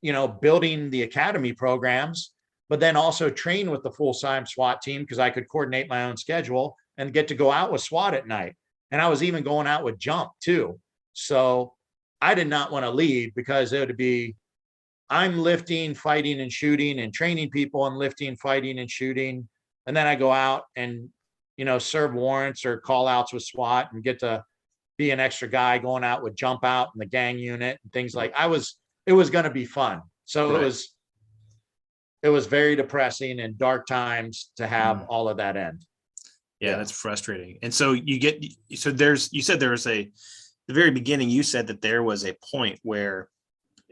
building the academy programs, but then also train with the full-time SWAT team because I could coordinate my own schedule and get to go out with SWAT at night. And I was even going out with jump too. So I did not want to leave, because it would be, I'm lifting, fighting, and shooting, and training people, and lifting, fighting, and shooting. And then I go out and, serve warrants or call outs with SWAT and get to be an extra guy going out with jump out and the gang unit and things like. It was going to be fun. So it was very depressing and dark times to have all of that end. Yeah, that's frustrating. And so you said there was the very beginning, you said that there was a point where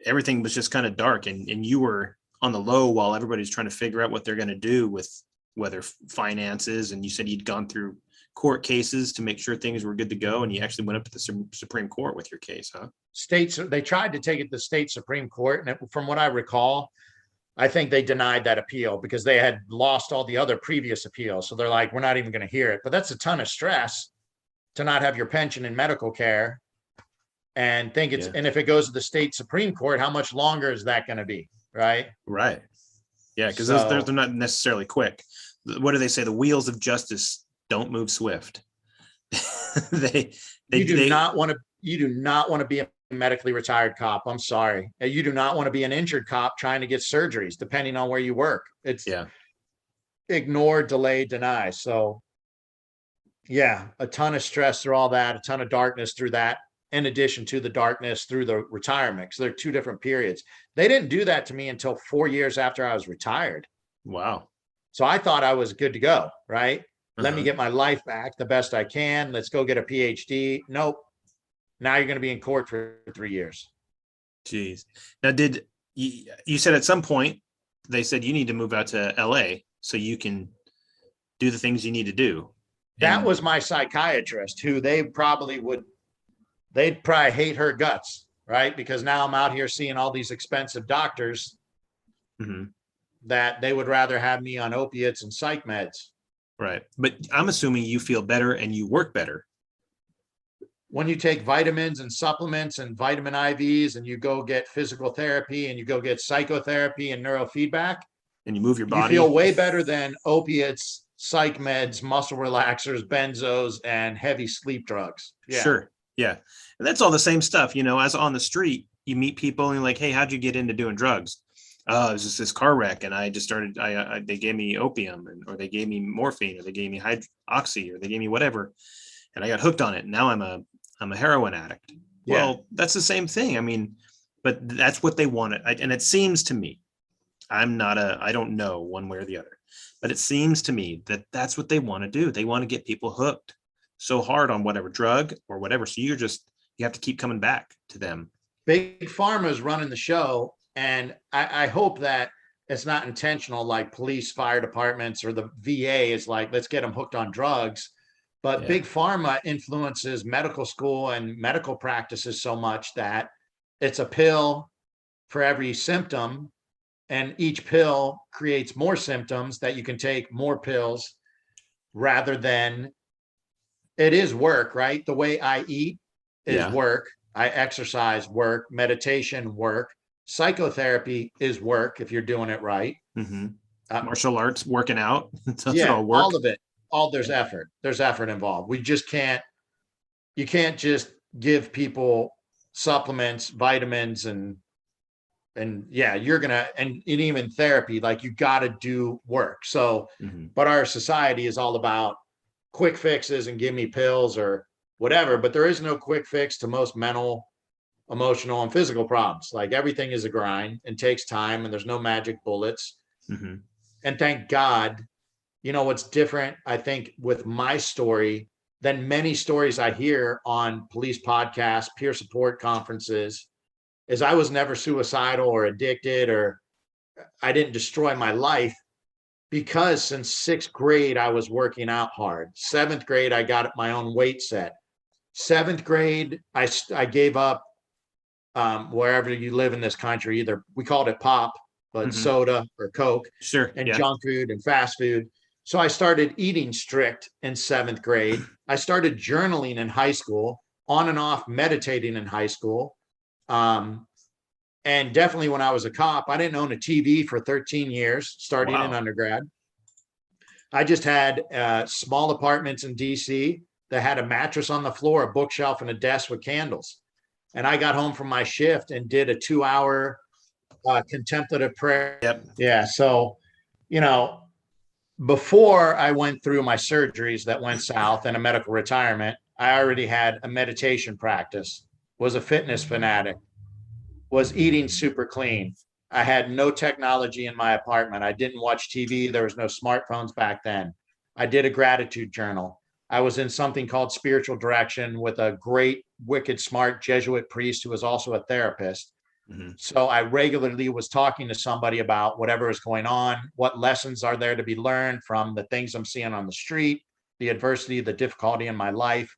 everything was just kind of dark and you were on the low while everybody's trying to figure out what they're going to do with whether finances. And you said you'd gone through court cases to make sure things were good to go. And you actually went up to the Supreme Court with your case, huh? They tried to take it to the state Supreme Court. And from what I recall, I think they denied that appeal because they had lost all the other previous appeals. So they're like, we're not even going to hear it. But that's a ton of stress to not have your pension and medical care. And and if it goes to the state Supreme Court, how much longer is that going to be? Right. Yeah. Because they're not necessarily quick. What do they say? The wheels of justice don't move swift. You do not want to be a medically retired cop. I'm sorry. You do not want to be an injured cop trying to get surgeries, depending on where you work. It's ignore, delay, deny. So a ton of stress through all that, a ton of darkness through that, in addition to the darkness through the retirement, because they're two different periods. They didn't do that to me until 4 years after I was retired. Wow. So I thought I was good to go, right? Let me get my life back the best I can. Let's go get a PhD. Nope. Now you're going to be in court for 3 years. Jeez. Now, you said at some point they said you need to move out to LA so you can do the things you need to do. That was my psychiatrist, who they'd probably hate her guts, right? Because now I'm out here seeing all these expensive doctors that they would rather have me on opiates and psych meds. Right. But I'm assuming you feel better and you work better. when you take vitamins and supplements and vitamin IVs and you go get physical therapy and you go get psychotherapy and neurofeedback, And you move your you body. feel way better than opiates, psych meds, muscle relaxers, benzos, and heavy sleep drugs. Yeah. Sure. Yeah. And that's all the same stuff, as on the street, you meet people and you're like, hey, how'd you get into doing drugs? It was just this car wreck, and I just started. They gave me opium, or they gave me morphine, or they gave me oxy, or they gave me whatever, and I got hooked on it. And now I'm a heroin addict. Yeah. Well, that's the same thing. I mean, but that's what they wanted, and it seems to me, I don't know one way or the other, but it seems to me that that's what they want to do. They want to get people hooked so hard on whatever drug or whatever. So you have to keep coming back to them. Big Pharma is running the show. And I hope that it's not intentional, like police, fire departments, or the VA is like, let's get them hooked on drugs. But Big Pharma influences medical school and medical practices so much that it's a pill for every symptom. And each pill creates more symptoms that you can take more pills, rather than it is work, right? The way I eat is work. I exercise, work, meditation, work. Psychotherapy is work if you're doing it right. Mm-hmm. Martial arts, working out. All of it. There's effort. There's effort involved. You can't just give people supplements, vitamins, and even therapy, like you got to do work. So, but our society is all about quick fixes and give me pills or whatever, but there is no quick fix to most mental, emotional, and physical problems. Like everything is a grind and takes time, and there's no magic bullets. And thank God, what's different, I think, with my story than many stories I hear on police podcasts, peer support conferences, is I was never suicidal or addicted, or I didn't destroy my life, because since 6th grade, I was working out hard. 7th grade, I got my own weight set. 7th grade, I gave up wherever you live in this country. Either we called it pop, but soda or Coke, and junk food and fast food. So I started eating strict in 7th grade. I started journaling in high school, on and off meditating in high school. And definitely when I was a cop, I didn't own a TV for 13 years, starting in undergrad. I just had small apartments in DC that had a mattress on the floor, a bookshelf, and a desk with candles. And I got home from my shift and did a 2-hour contemplative prayer. Yeah. So, before I went through my surgeries that went south and a medical retirement, I already had a meditation practice, was a fitness fanatic, was eating super clean. I had no technology in my apartment. I didn't watch TV. There was no smartphones back then. I did a gratitude journal. I was in something called spiritual direction with a great, wicked, smart Jesuit priest who was also a therapist. So I regularly was talking to somebody about whatever is going on, what lessons are there to be learned from the things I'm seeing on the street, the adversity, the difficulty in my life.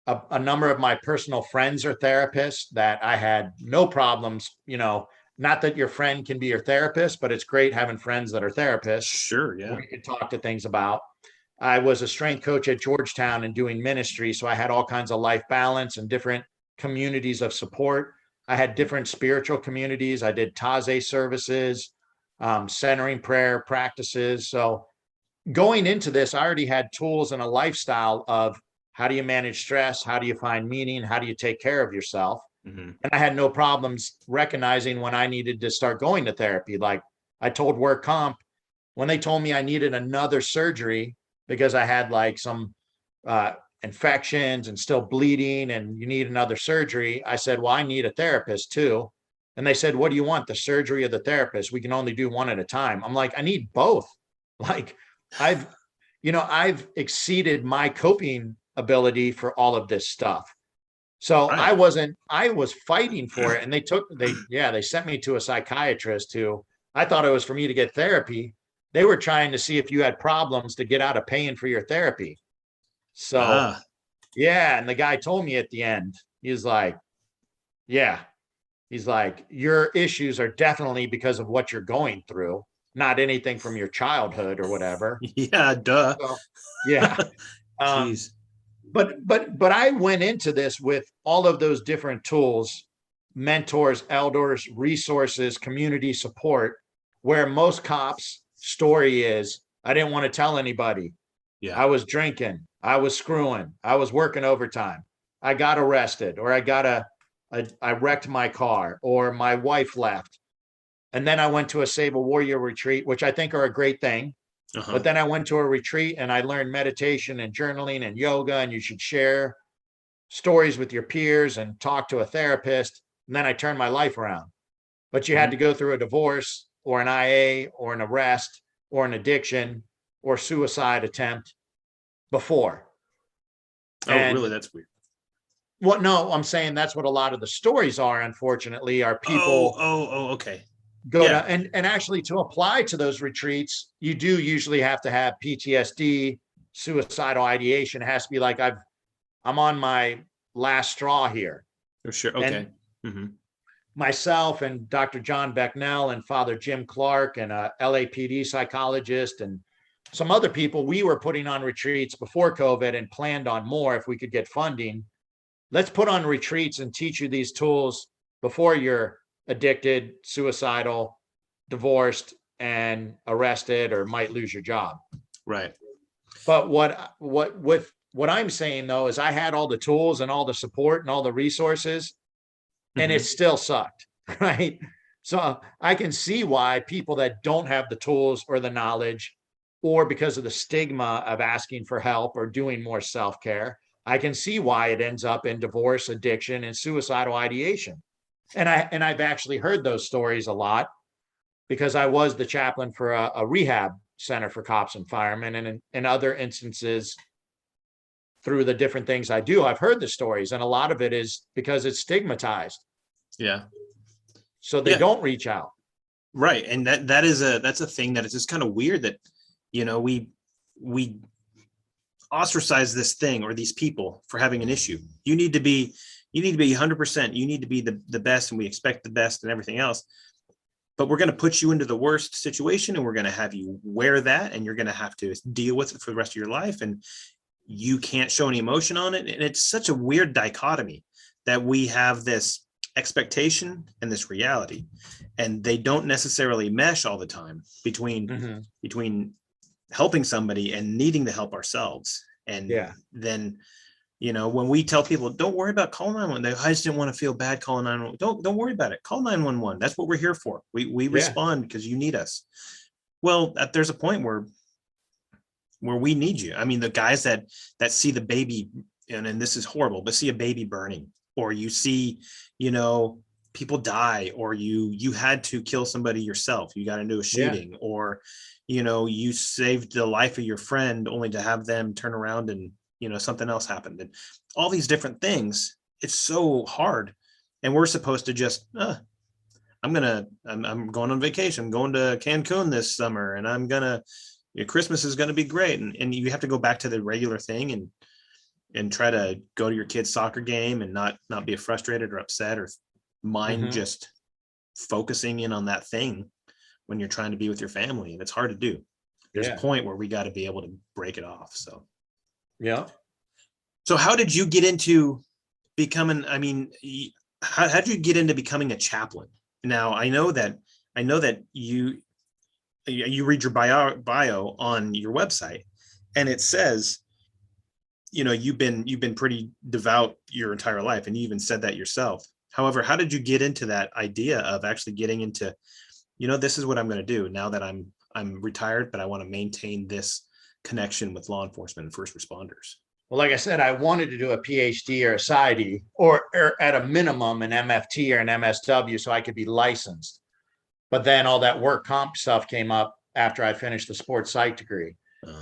A number of my personal friends are therapists that I had no problems, not that your friend can be your therapist, but it's great having friends that are therapists. Sure, yeah. Where you can talk to things about. I was a strength coach at Georgetown and doing ministry, so I had all kinds of life balance and different communities of support. I had different spiritual communities. I did Taze services, centering prayer practices. So going into this, I already had tools and a lifestyle of how do you manage stress? How do you find meaning? How do you take care of yourself? And I had no problems recognizing when I needed to start going to therapy. Like I told work comp, when they told me I needed another surgery because I had like some infections and still bleeding and you need another surgery, I said, well, I need a therapist too. And they said, what do you want, the surgery or the therapist? We can only do one at a time. I'm like, I need both. Like I've exceeded my coping ability for all of this stuff. So I was fighting for it. And they sent me to a psychiatrist who, I thought it was for me to get therapy. They were trying to see if you had problems to get out of paying for your therapy. So, and the guy told me at the end, he's like, your issues are definitely because of what you're going through, not anything from your childhood or whatever. Yeah, duh. So, yeah. Jeez. But I went into this with all of those different tools, mentors, elders, resources, community support, where most cops' story is, I didn't want to tell anybody. Yeah. I was drinking, I was screwing, I was working overtime, I got arrested, or I wrecked my car, or my wife left. And then I went to a Sable Warrior retreat, which I think are a great thing. Uh-huh. But then I went to a retreat and I learned meditation and journaling and yoga, and you should share stories with your peers and talk to a therapist. And then I turned my life around. But you had Mhm. to go through a divorce or an IA or an arrest or an addiction or suicide attempt before. Oh, really? And That's weird. what, no, I'm saying that's what a lot of the stories are, unfortunately, are Oh, people oh, oh, okay. go to, Yeah. and actually to apply to those retreats, you do usually have to have PTSD, suicidal ideation. It has to be like, I'm on my last straw here. For sure. And Okay. Hmm. myself and Dr. John Becknell and Father Jim Clark and a LAPD psychologist and some other people, we were putting on retreats before COVID and planned on more if we could get funding. Let's put on retreats and teach you these tools before you're addicted, suicidal, divorced, and arrested, or might lose your job. Right. But what I'm saying though is I had all the tools and all the support and all the resources, and it Hmm. still sucked, right? So I can see why people that don't have the tools or the knowledge, or because of the stigma of asking for help or doing more self-care, I can see why it ends up in divorce, addiction, and suicidal ideation. And I've actually heard those stories a lot because I was the chaplain for a rehab center for cops and firemen, and in other instances through the different things I do, I've heard the stories, and a lot of it is because it's stigmatized, Yeah. so they Yeah. don't reach out. Right. And that's a thing that it's just kind of weird that, we ostracize this thing or these people for having an issue. You need to be 100%. You need to be the best, and we expect the best and everything else. But we're going to put you into the worst situation, and we're going to have you wear that, and you're going to have to deal with it for the rest of your life. And you can't show any emotion on it. And it's such a weird dichotomy that we have this expectation and this reality, and they don't necessarily mesh all the time between helping somebody and needing to help ourselves. And Yeah. then, when we tell people, don't worry about calling 911, I just didn't want to feel bad calling 911. Don't worry about it. Call 911. That's what we're here for. We Yeah. respond because you need us. Well, there's a point where we need you. I mean, the guys that see the baby, and this is horrible, but see a baby burning, or you see, people die, or you had to kill somebody yourself. You got into a shooting, or, you saved the life of your friend only to have them turn around and, something else happened. And all these different things, it's so hard. And we're supposed to just, I'm going on vacation. I'm going to Cancun this summer, and Christmas is going to be great. And you have to go back to the regular thing and try to go to your kid's soccer game and not be frustrated or upset or mind just focusing in on that thing when you're trying to be with your family. And it's hard to do. There's a point where we got to be able to break it off. So how did you get into becoming, how did you get into becoming a chaplain? Now, I know that you read your bio on your website, and it says, you've been pretty devout your entire life, and you even said that yourself. However, how did you get into that idea of actually getting into, this is what I'm going to do now that I'm retired, but I want to maintain this connection with law enforcement and first responders? Well, like I said, I wanted to do a PhD or a PsyD, or at a minimum an MFT or an MSW, so I could be licensed. But then all that work comp stuff came up after I finished the sports psych degree.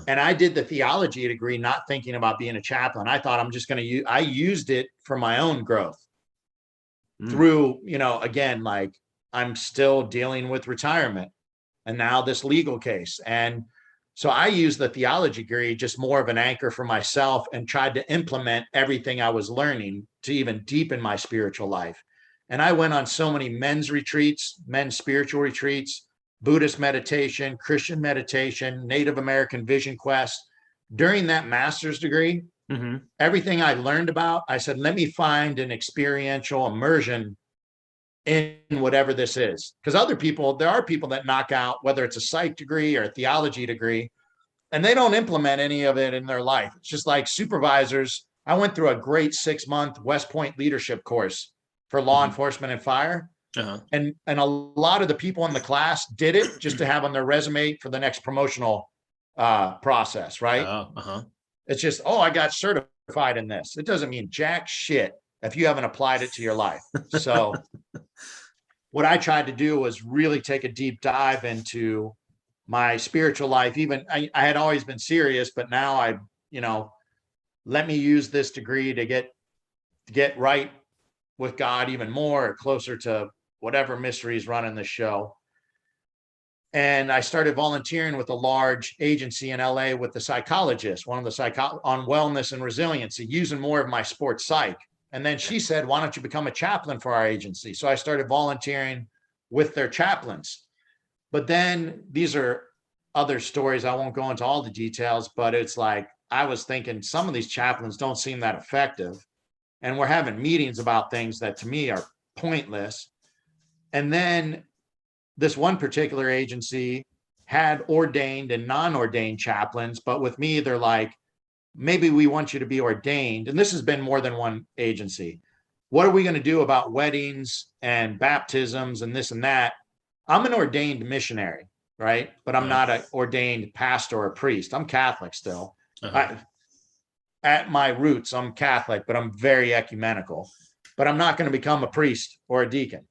And I did the theology degree not thinking about being a chaplain. I thought I'm just going to use, I used it for my own growth through, again, like I'm still dealing with retirement and now this legal case. And so I used the theology degree just more of an anchor for myself, and tried to implement everything I was learning to even deepen my spiritual life. And I went on so many men's retreats, men's spiritual retreats, Buddhist meditation, Christian meditation, Native American vision quest. During that master's degree, Mm-hmm. Everything I learned about, I said, let me find an experiential immersion in whatever this is. Because there are people that knock out, whether it's a psych degree or a theology degree, and they don't implement any of it in their life. It's just like supervisors. I went through a great 6-month West Point leadership course for law Mm-hmm. enforcement and fire. Uh-huh. And a lot of the people in the class did it just to have on their resume for the next promotional process, right? Oh, uh-huh. It's just, oh, I got certified in this. It doesn't mean jack shit if you haven't applied it to your life. So what I tried to do was really take a deep dive into my spiritual life. Even I had always been serious, but now let me use this degree to get right with God even more, or closer to whatever mysteries running the show. And I started volunteering with a large agency in LA with the psychologist, on wellness and resiliency, using more of my sports psych. And then she said, why don't you become a chaplain for our agency? So I started volunteering with their chaplains. But then these are other stories. I won't go into all the details, but it's like, I was thinking some of these chaplains don't seem that effective. And we're having meetings about things that to me are pointless. And then this one particular agency had ordained and non-ordained chaplains, but with me, they're like, maybe we want you to be ordained. And this has been more than one agency. What are we going to do about weddings and baptisms and this and that? I'm an ordained missionary, right? But I'm not an ordained pastor or priest. I'm Catholic still. Uh-huh. At my roots, I'm Catholic, but I'm very ecumenical. But I'm not going to become a priest or a deacon.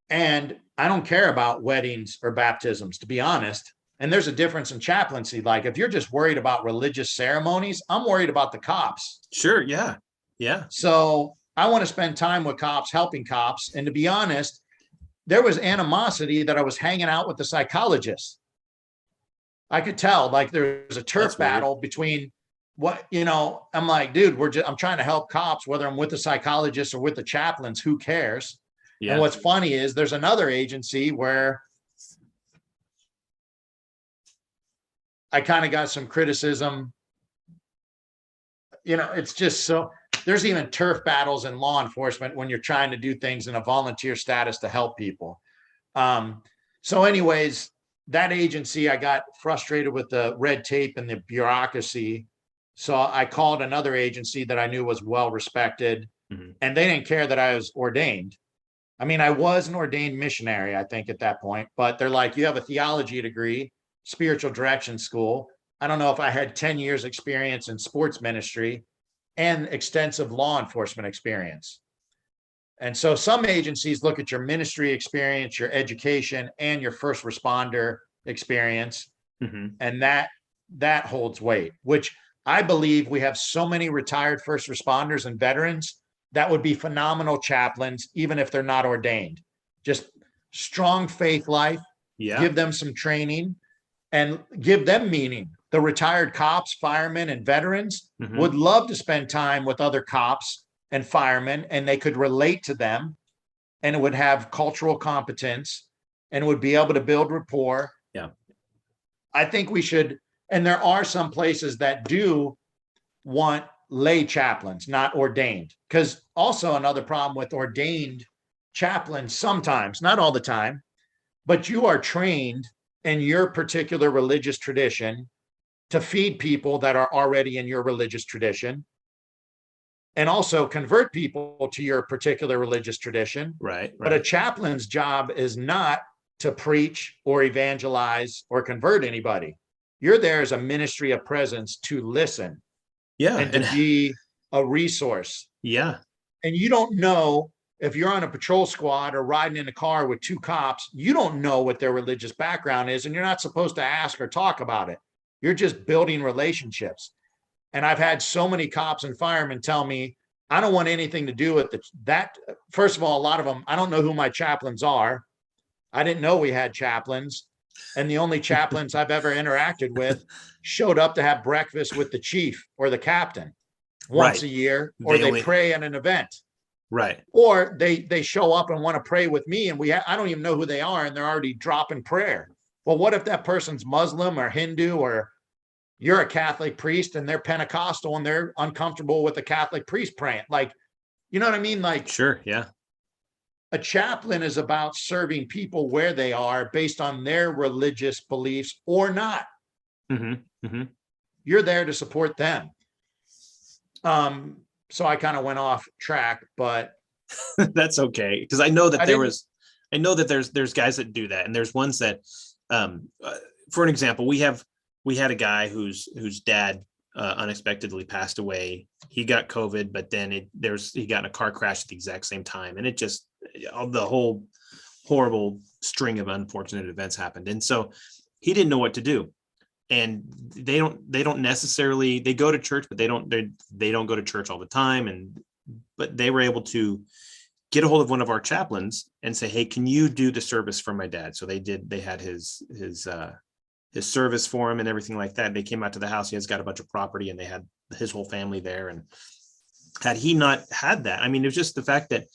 And I don't care about weddings or baptisms, to be honest. And there's a difference in chaplaincy. Like if you're just worried about religious ceremonies, I'm worried about the cops. Sure. Yeah. Yeah. So I want to spend time with cops, helping cops. And to be honest, there was animosity that I was hanging out with the psychologist. I could tell like there's a turf battle between I'm like, dude, I'm trying to help cops, whether I'm with the psychologist or with the chaplains, who cares? Yeah. And what's funny is there's another agency where I kind of got some criticism. It's just so there's even turf battles in law enforcement when you're trying to do things in a volunteer status to help people. So anyways, that agency, I got frustrated with the red tape and the bureaucracy. So I called another agency that I knew was well respected, and they didn't care that I was ordained. I mean, I was an ordained missionary, I think, at that point, but they're like, you have a theology degree, spiritual direction school. I don't know if I had 10 years experience in sports ministry and extensive law enforcement experience. And so some agencies look at your ministry experience, your education, and your first responder experience. And that holds weight, which I believe we have so many retired first responders and veterans that would be phenomenal chaplains, even if they're not ordained. Just strong faith life, give them some training and give them meaning. The retired cops, firemen, and veterans would love to spend time with other cops and firemen, and they could relate to them, and it would have cultural competence and would be able to build rapport. Yeah. I think we should, and there are some places that do want lay chaplains, not ordained. Because also another problem with ordained chaplains, sometimes, not all the time, but you are trained in your particular religious tradition to feed people that are already in your religious tradition, and also convert people to your particular religious tradition. Right. But a chaplain's job is not to preach or evangelize or convert anybody. You're there as a ministry of presence to listen. Yeah. And to be a resource. Yeah. And you don't know if you're on a patrol squad or riding in a car with two cops, you don't know what their religious background is, and you're not supposed to ask or talk about it. You're just building relationships. And I've had so many cops and firemen tell me, I don't want anything to do with that. First of all, a lot of them, I don't know who my chaplains are. I didn't know we had chaplains. And the only chaplains I've ever interacted with showed up to have breakfast with the chief or the captain once a year, or they pray at an event. Right. Or they show up and want to pray with me, and I don't even know who they are, and they're already dropping prayer. Well, what if that person's Muslim or Hindu or you're a Catholic priest and they're Pentecostal and they're uncomfortable with a Catholic priest praying. Like, you know what I mean? Like, Sure. Yeah. a chaplain is about serving people where they are based on their religious beliefs or not. You're there to support them. So I kind of went off track, but That's okay. Because I know that there's guys that do that. And there's ones that, for an example, we had a guy whose dad unexpectedly passed away. He got COVID, but then he got in a car crash at the exact same time. And it just, the whole horrible string of unfortunate events happened. And so he didn't know what to do. And they don't necessarily, they go to church, but they don't go to church all the time. But they were able to get a hold of one of our chaplains and say, hey, can you do the service for my dad? So they had his service for him and everything like that. They came out to the house. He has got a bunch of property and they had his whole family there. And had he not had that, I mean, it was just the fact that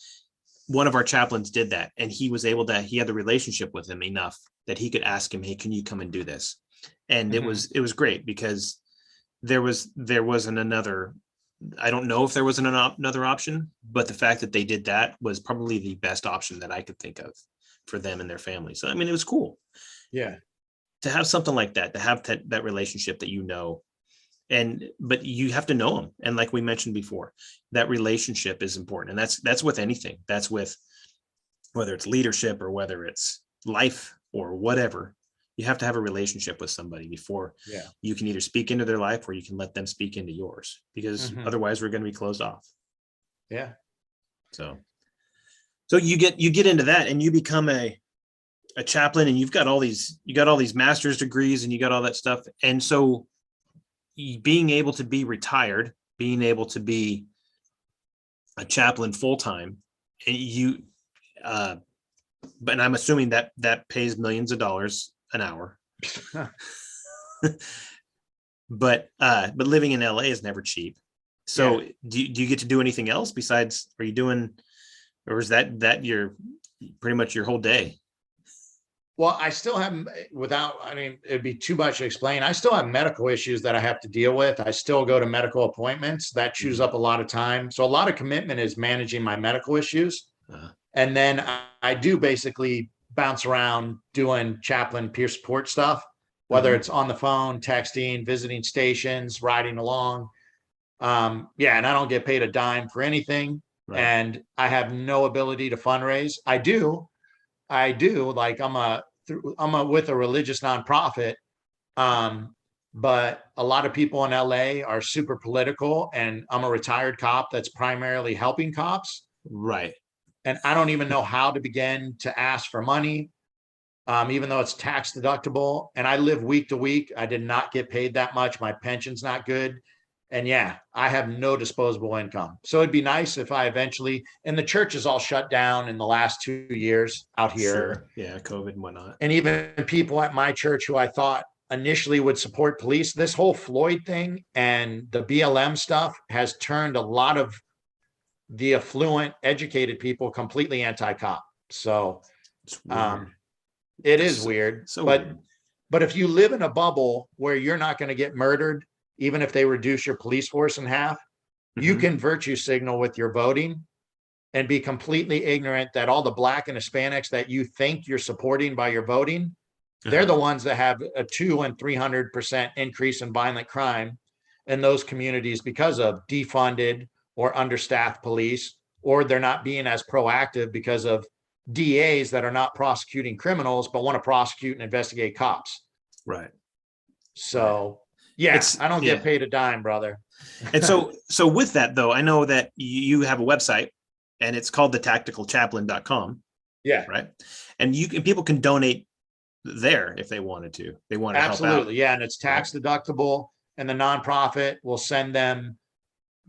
one of our chaplains did that. And he had the relationship with him enough that he could ask him, hey, can you come and do this? And it was great because there wasn't another, I don't know if there was another option, but the fact that they did that was probably the best option that I could think of for them and their family. So, I mean, it was cool. Yeah. To have something like that, to have that relationship that, but you have to know them. And like we mentioned before, that relationship is important. And that's with anything. That's with whether it's leadership or whether it's life or whatever. You have to have a relationship with somebody before you can either speak into their life or you can let them speak into yours, because otherwise we're going to be closed off. Yeah. So you get into that and you become a chaplain, and you got all these master's degrees and you got all that stuff. And so being able to be retired, being able to be a chaplain full-time, but I'm assuming that pays millions of dollars an hour. But living in LA is never cheap. So do you get to do anything else besides, or is that your pretty much your whole day? Well, I still have, it'd be too much to explain. I still have medical issues that I have to deal with. I still go to medical appointments. That chews up a lot of time. So a lot of commitment is managing my medical issues. And then I do basically bounce around doing chaplain peer support stuff, whether it's on the phone, texting, visiting stations, riding along. And I don't get paid a dime for anything. Right. And I have no ability to fundraise. I do, like I'm with a religious nonprofit. But a lot of people in LA are super political, and I'm a retired cop that's primarily helping cops. Right. And I don't even know how to begin to ask for money, even though it's tax deductible. And I live week to week. I did not get paid that much. My pension's not good. And I have no disposable income. So it'd be nice if I eventually, and the church is all shut down in the last 2 years out here. Sure. Yeah, COVID and whatnot. And even people at my church who I thought initially would support police, this whole Floyd thing and the BLM stuff has turned a lot of the affluent, educated people completely anti-cop. So it is weird. But if you live in a bubble where you're not going to get murdered, even if they reduce your police force in half, you can virtue signal with your voting and be completely ignorant that all the Black and Hispanics that you think you're supporting by your voting, they're the ones that have a 200% and 300% increase in violent crime in those communities because of defunded or understaffed police, or they're not being as proactive because of DAs that are not prosecuting criminals, but want to prosecute and investigate cops. Right. So I don't get paid a dime, brother. And so with that though, I know that you have a website and it's called thetacticalchaplain.com. Yeah. Right. And people can donate there if they wanted to. They want to help out. Yeah. And it's tax deductible, and the nonprofit will send them,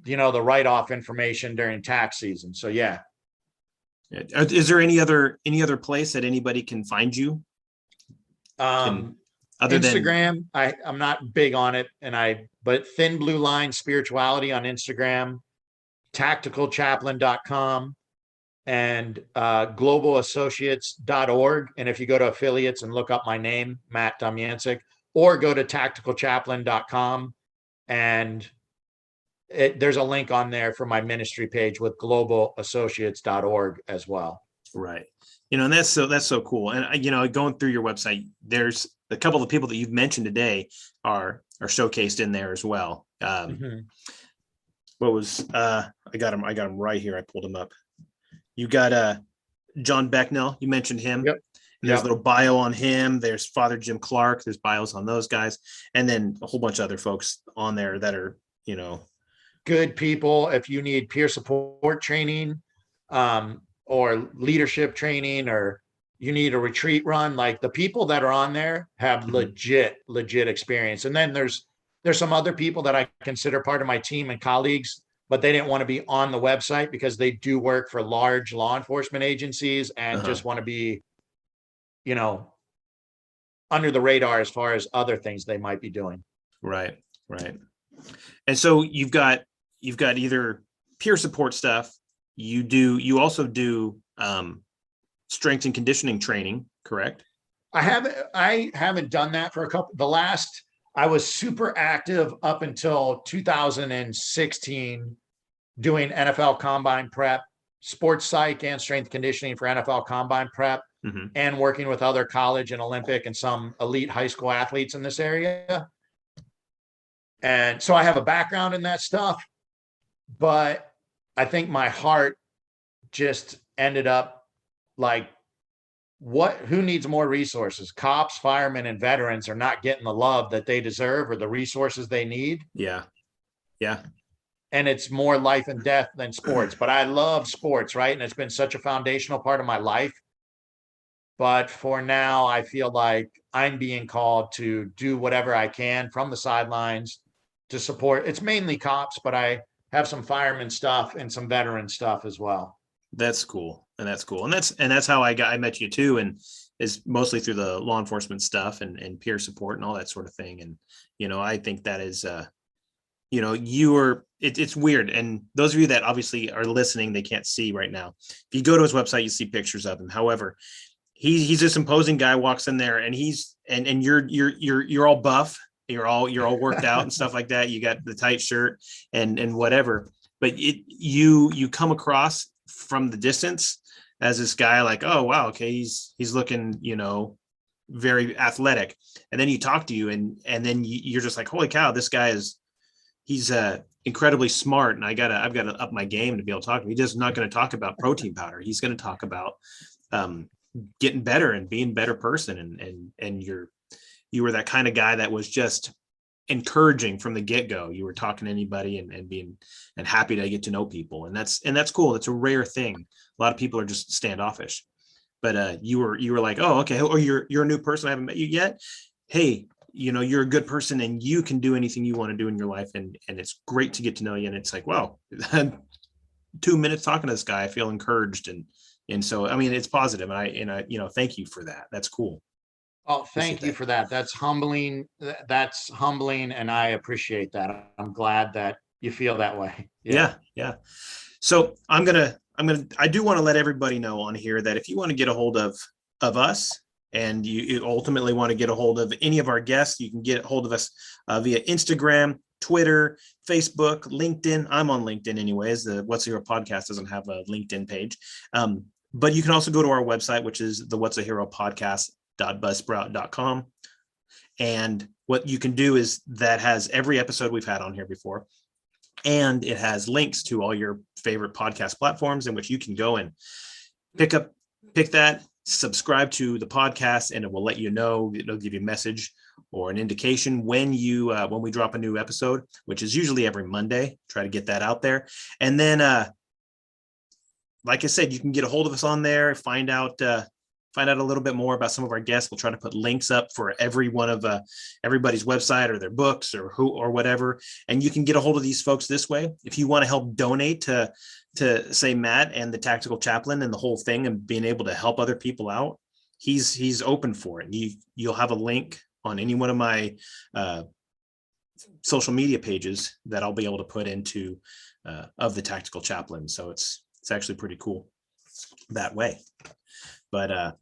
the write-off information during tax season. So Is there any other place that anybody can find you? Other Instagram, I'm not big on it, but Thin Blue Line Spirituality on Instagram, tacticalchaplain.com, and globalassociates.org. And if you go to affiliates and look up my name, Matt Domyancic, or go to tacticalchaplain.com, and there's a link on there for my ministry page with globalassociates.org as well. Right. And that's so cool. And going through your website, there's a couple of people that you've mentioned today are showcased in there as well. What was I got him right here. I pulled him up. You got John Becknell. You mentioned him. Yep. And there's a little bio on him. There's Father Jim Clark. There's bios on those guys, and then a whole bunch of other folks on there that are good people. If you need peer support training, or leadership training, or you need a retreat run, like the people that are on there have legit experience. And then there's some other people that I consider part of my team and colleagues, but they didn't want to be on the website because they do work for large law enforcement agencies and just want to be, under the radar as far as other things they might be doing. Right. And so you've got either peer support stuff. You also do strength and conditioning training, correct? I haven't done that for I was super active up until 2016 doing NFL combine prep, sports psych and strength conditioning for NFL combine prep, and working with other college and Olympic and some elite high school athletes in this area. And so I have a background in that stuff, but I think my heart just ended up like, who needs more resources? Cops, firemen, and veterans are not getting the love that they deserve or the resources they need. Yeah. And it's more life and death than sports, but I love sports, right? And it's been such a foundational part of my life. But for now, I feel like I'm being called to do whatever I can from the sidelines to support. It's mainly cops, but I have some fireman stuff and some veteran stuff as well. That's cool. And that's how I met you too. And is mostly through the law enforcement stuff and peer support and all that sort of thing. And, I think that is, it's weird. And those of you that obviously are listening, they can't see right now. If you go to his website, you see pictures of him. However, he's this imposing guy, walks in there and you're all buff. You're all worked out and stuff like that. You got the tight shirt and whatever, but you come across from the distance as this guy like, oh wow, okay, he's looking, very athletic. And then you talk to you and then you're just like, holy cow, this guy he's incredibly smart. And I've got to up my game to be able to talk to him. He's just not going to talk about protein powder. He's going to talk about getting better and being a better person. And you were that kind of guy that was just encouraging from the get-go. You were talking to anybody and being and happy to get to know people. And that's cool. It's a rare thing. A lot of people are just standoffish, but you were like, oh, okay. Or you're a new person. I haven't met you yet. Hey, you're a good person and you can do anything you want to do in your life. And it's great to get to know you. And it's like, wow, 2 minutes talking to this guy, I feel encouraged. And so, I mean, it's positive. And I thank you for that. That's cool. Oh, thank you for that. That's humbling. That's humbling. And I appreciate that. I'm glad that you feel that way. Yeah. So I do want to let everybody know on here that if you want to get a hold of us and you ultimately want to get a hold of any of our guests, you can get a hold of us via Instagram, Twitter, Facebook, LinkedIn. I'm on LinkedIn anyways. The What's a Hero podcast doesn't have a LinkedIn page. But you can also go to our website, which is the What's a Hero podcast.buzzsprout.com. And what you can do is that has every episode we've had on here before. And it has links to all your favorite podcast platforms in which you can go and pick that, subscribe to the podcast, and it will let you know. It'll give you a message or an indication when we drop a new episode, which is usually every Monday. Try to get that out there. And then, like I said, you can get a hold of us on there, find out a little bit more about some of our guests. We'll try to put links up for every one of everybody's website or their books or whatever. And you can get a hold of these folks this way. If you want to help donate to say Matt and the Tactical Chaplain and the whole thing and being able to help other people out, he's open for it. You'll have a link on any one of my social media pages that I'll be able to put into of the Tactical Chaplain. So it's actually pretty cool that way. But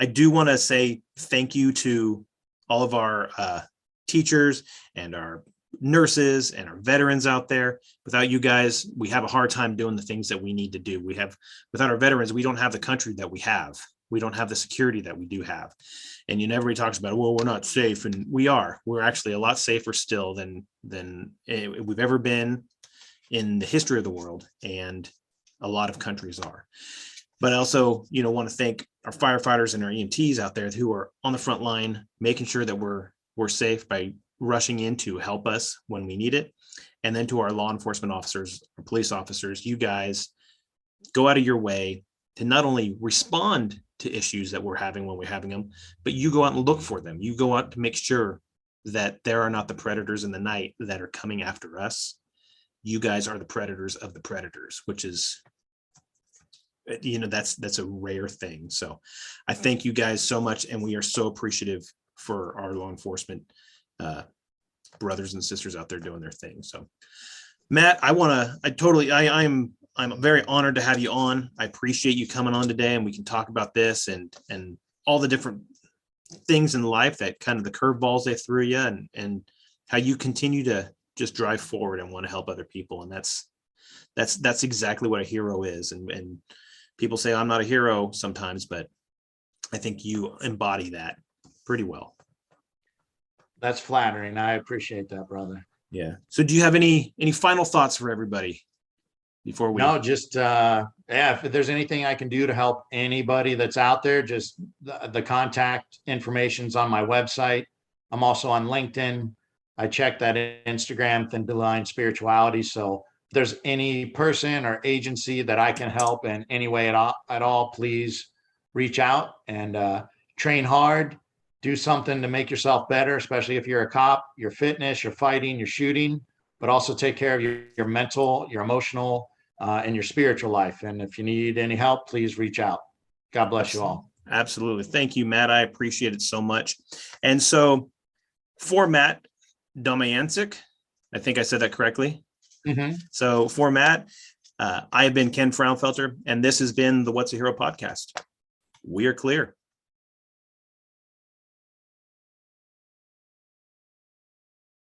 I do want to say thank you to all of our teachers and our nurses and our veterans out there. Without you guys, we have a hard time doing the things that we need to do. Without our veterans, we don't have the country that we have. We don't have the security that we do have. And everybody talks about, well, we're not safe. And we are. We're actually a lot safer still than we've ever been in the history of the world. And a lot of countries are. But I also, want to thank our firefighters and our EMTs out there who are on the front line, making sure that we're safe by rushing in to help us when we need it. And then to our law enforcement officers, our police officers, you guys go out of your way to not only respond to issues that we're having when we're having them, but you go out and look for them. You go out to make sure that there are not the predators in the night that are coming after us. You guys are the predators of the predators, which is, that's a rare thing. So I thank you guys so much. And we are so appreciative for our law enforcement brothers and sisters out there doing their thing. So Matt, I'm very honored to have you on. I appreciate you coming on today, and we can talk about this and all the different things in life, that kind of the curveballs they threw you, and how you continue to just drive forward and want to help other people. And that's exactly what a hero is. And people say I'm not a hero sometimes, but I think you embody that pretty well. That's flattering. I appreciate that, brother. Yeah. So do you have any final thoughts for everybody before we? No, just if there's anything I can do to help anybody that's out there, just the contact information's on my website. I'm also on LinkedIn. I check that Instagram, Thin Blue Line Spirituality. So if there's any person or agency that I can help in any way at all, please reach out and train hard. Do something to make yourself better, especially if you're a cop, your fitness, your fighting, your shooting, but also take care of your mental, your emotional, and your spiritual life. And if you need any help, please reach out. God bless you all. Absolutely. Thank you, Matt. I appreciate it so much. And so for Matt Domyancic, I think I said that correctly. Mm-hmm. So for Matt, I have been Ken Fraunfelter, and this has been the What's a Hero podcast. We are clear.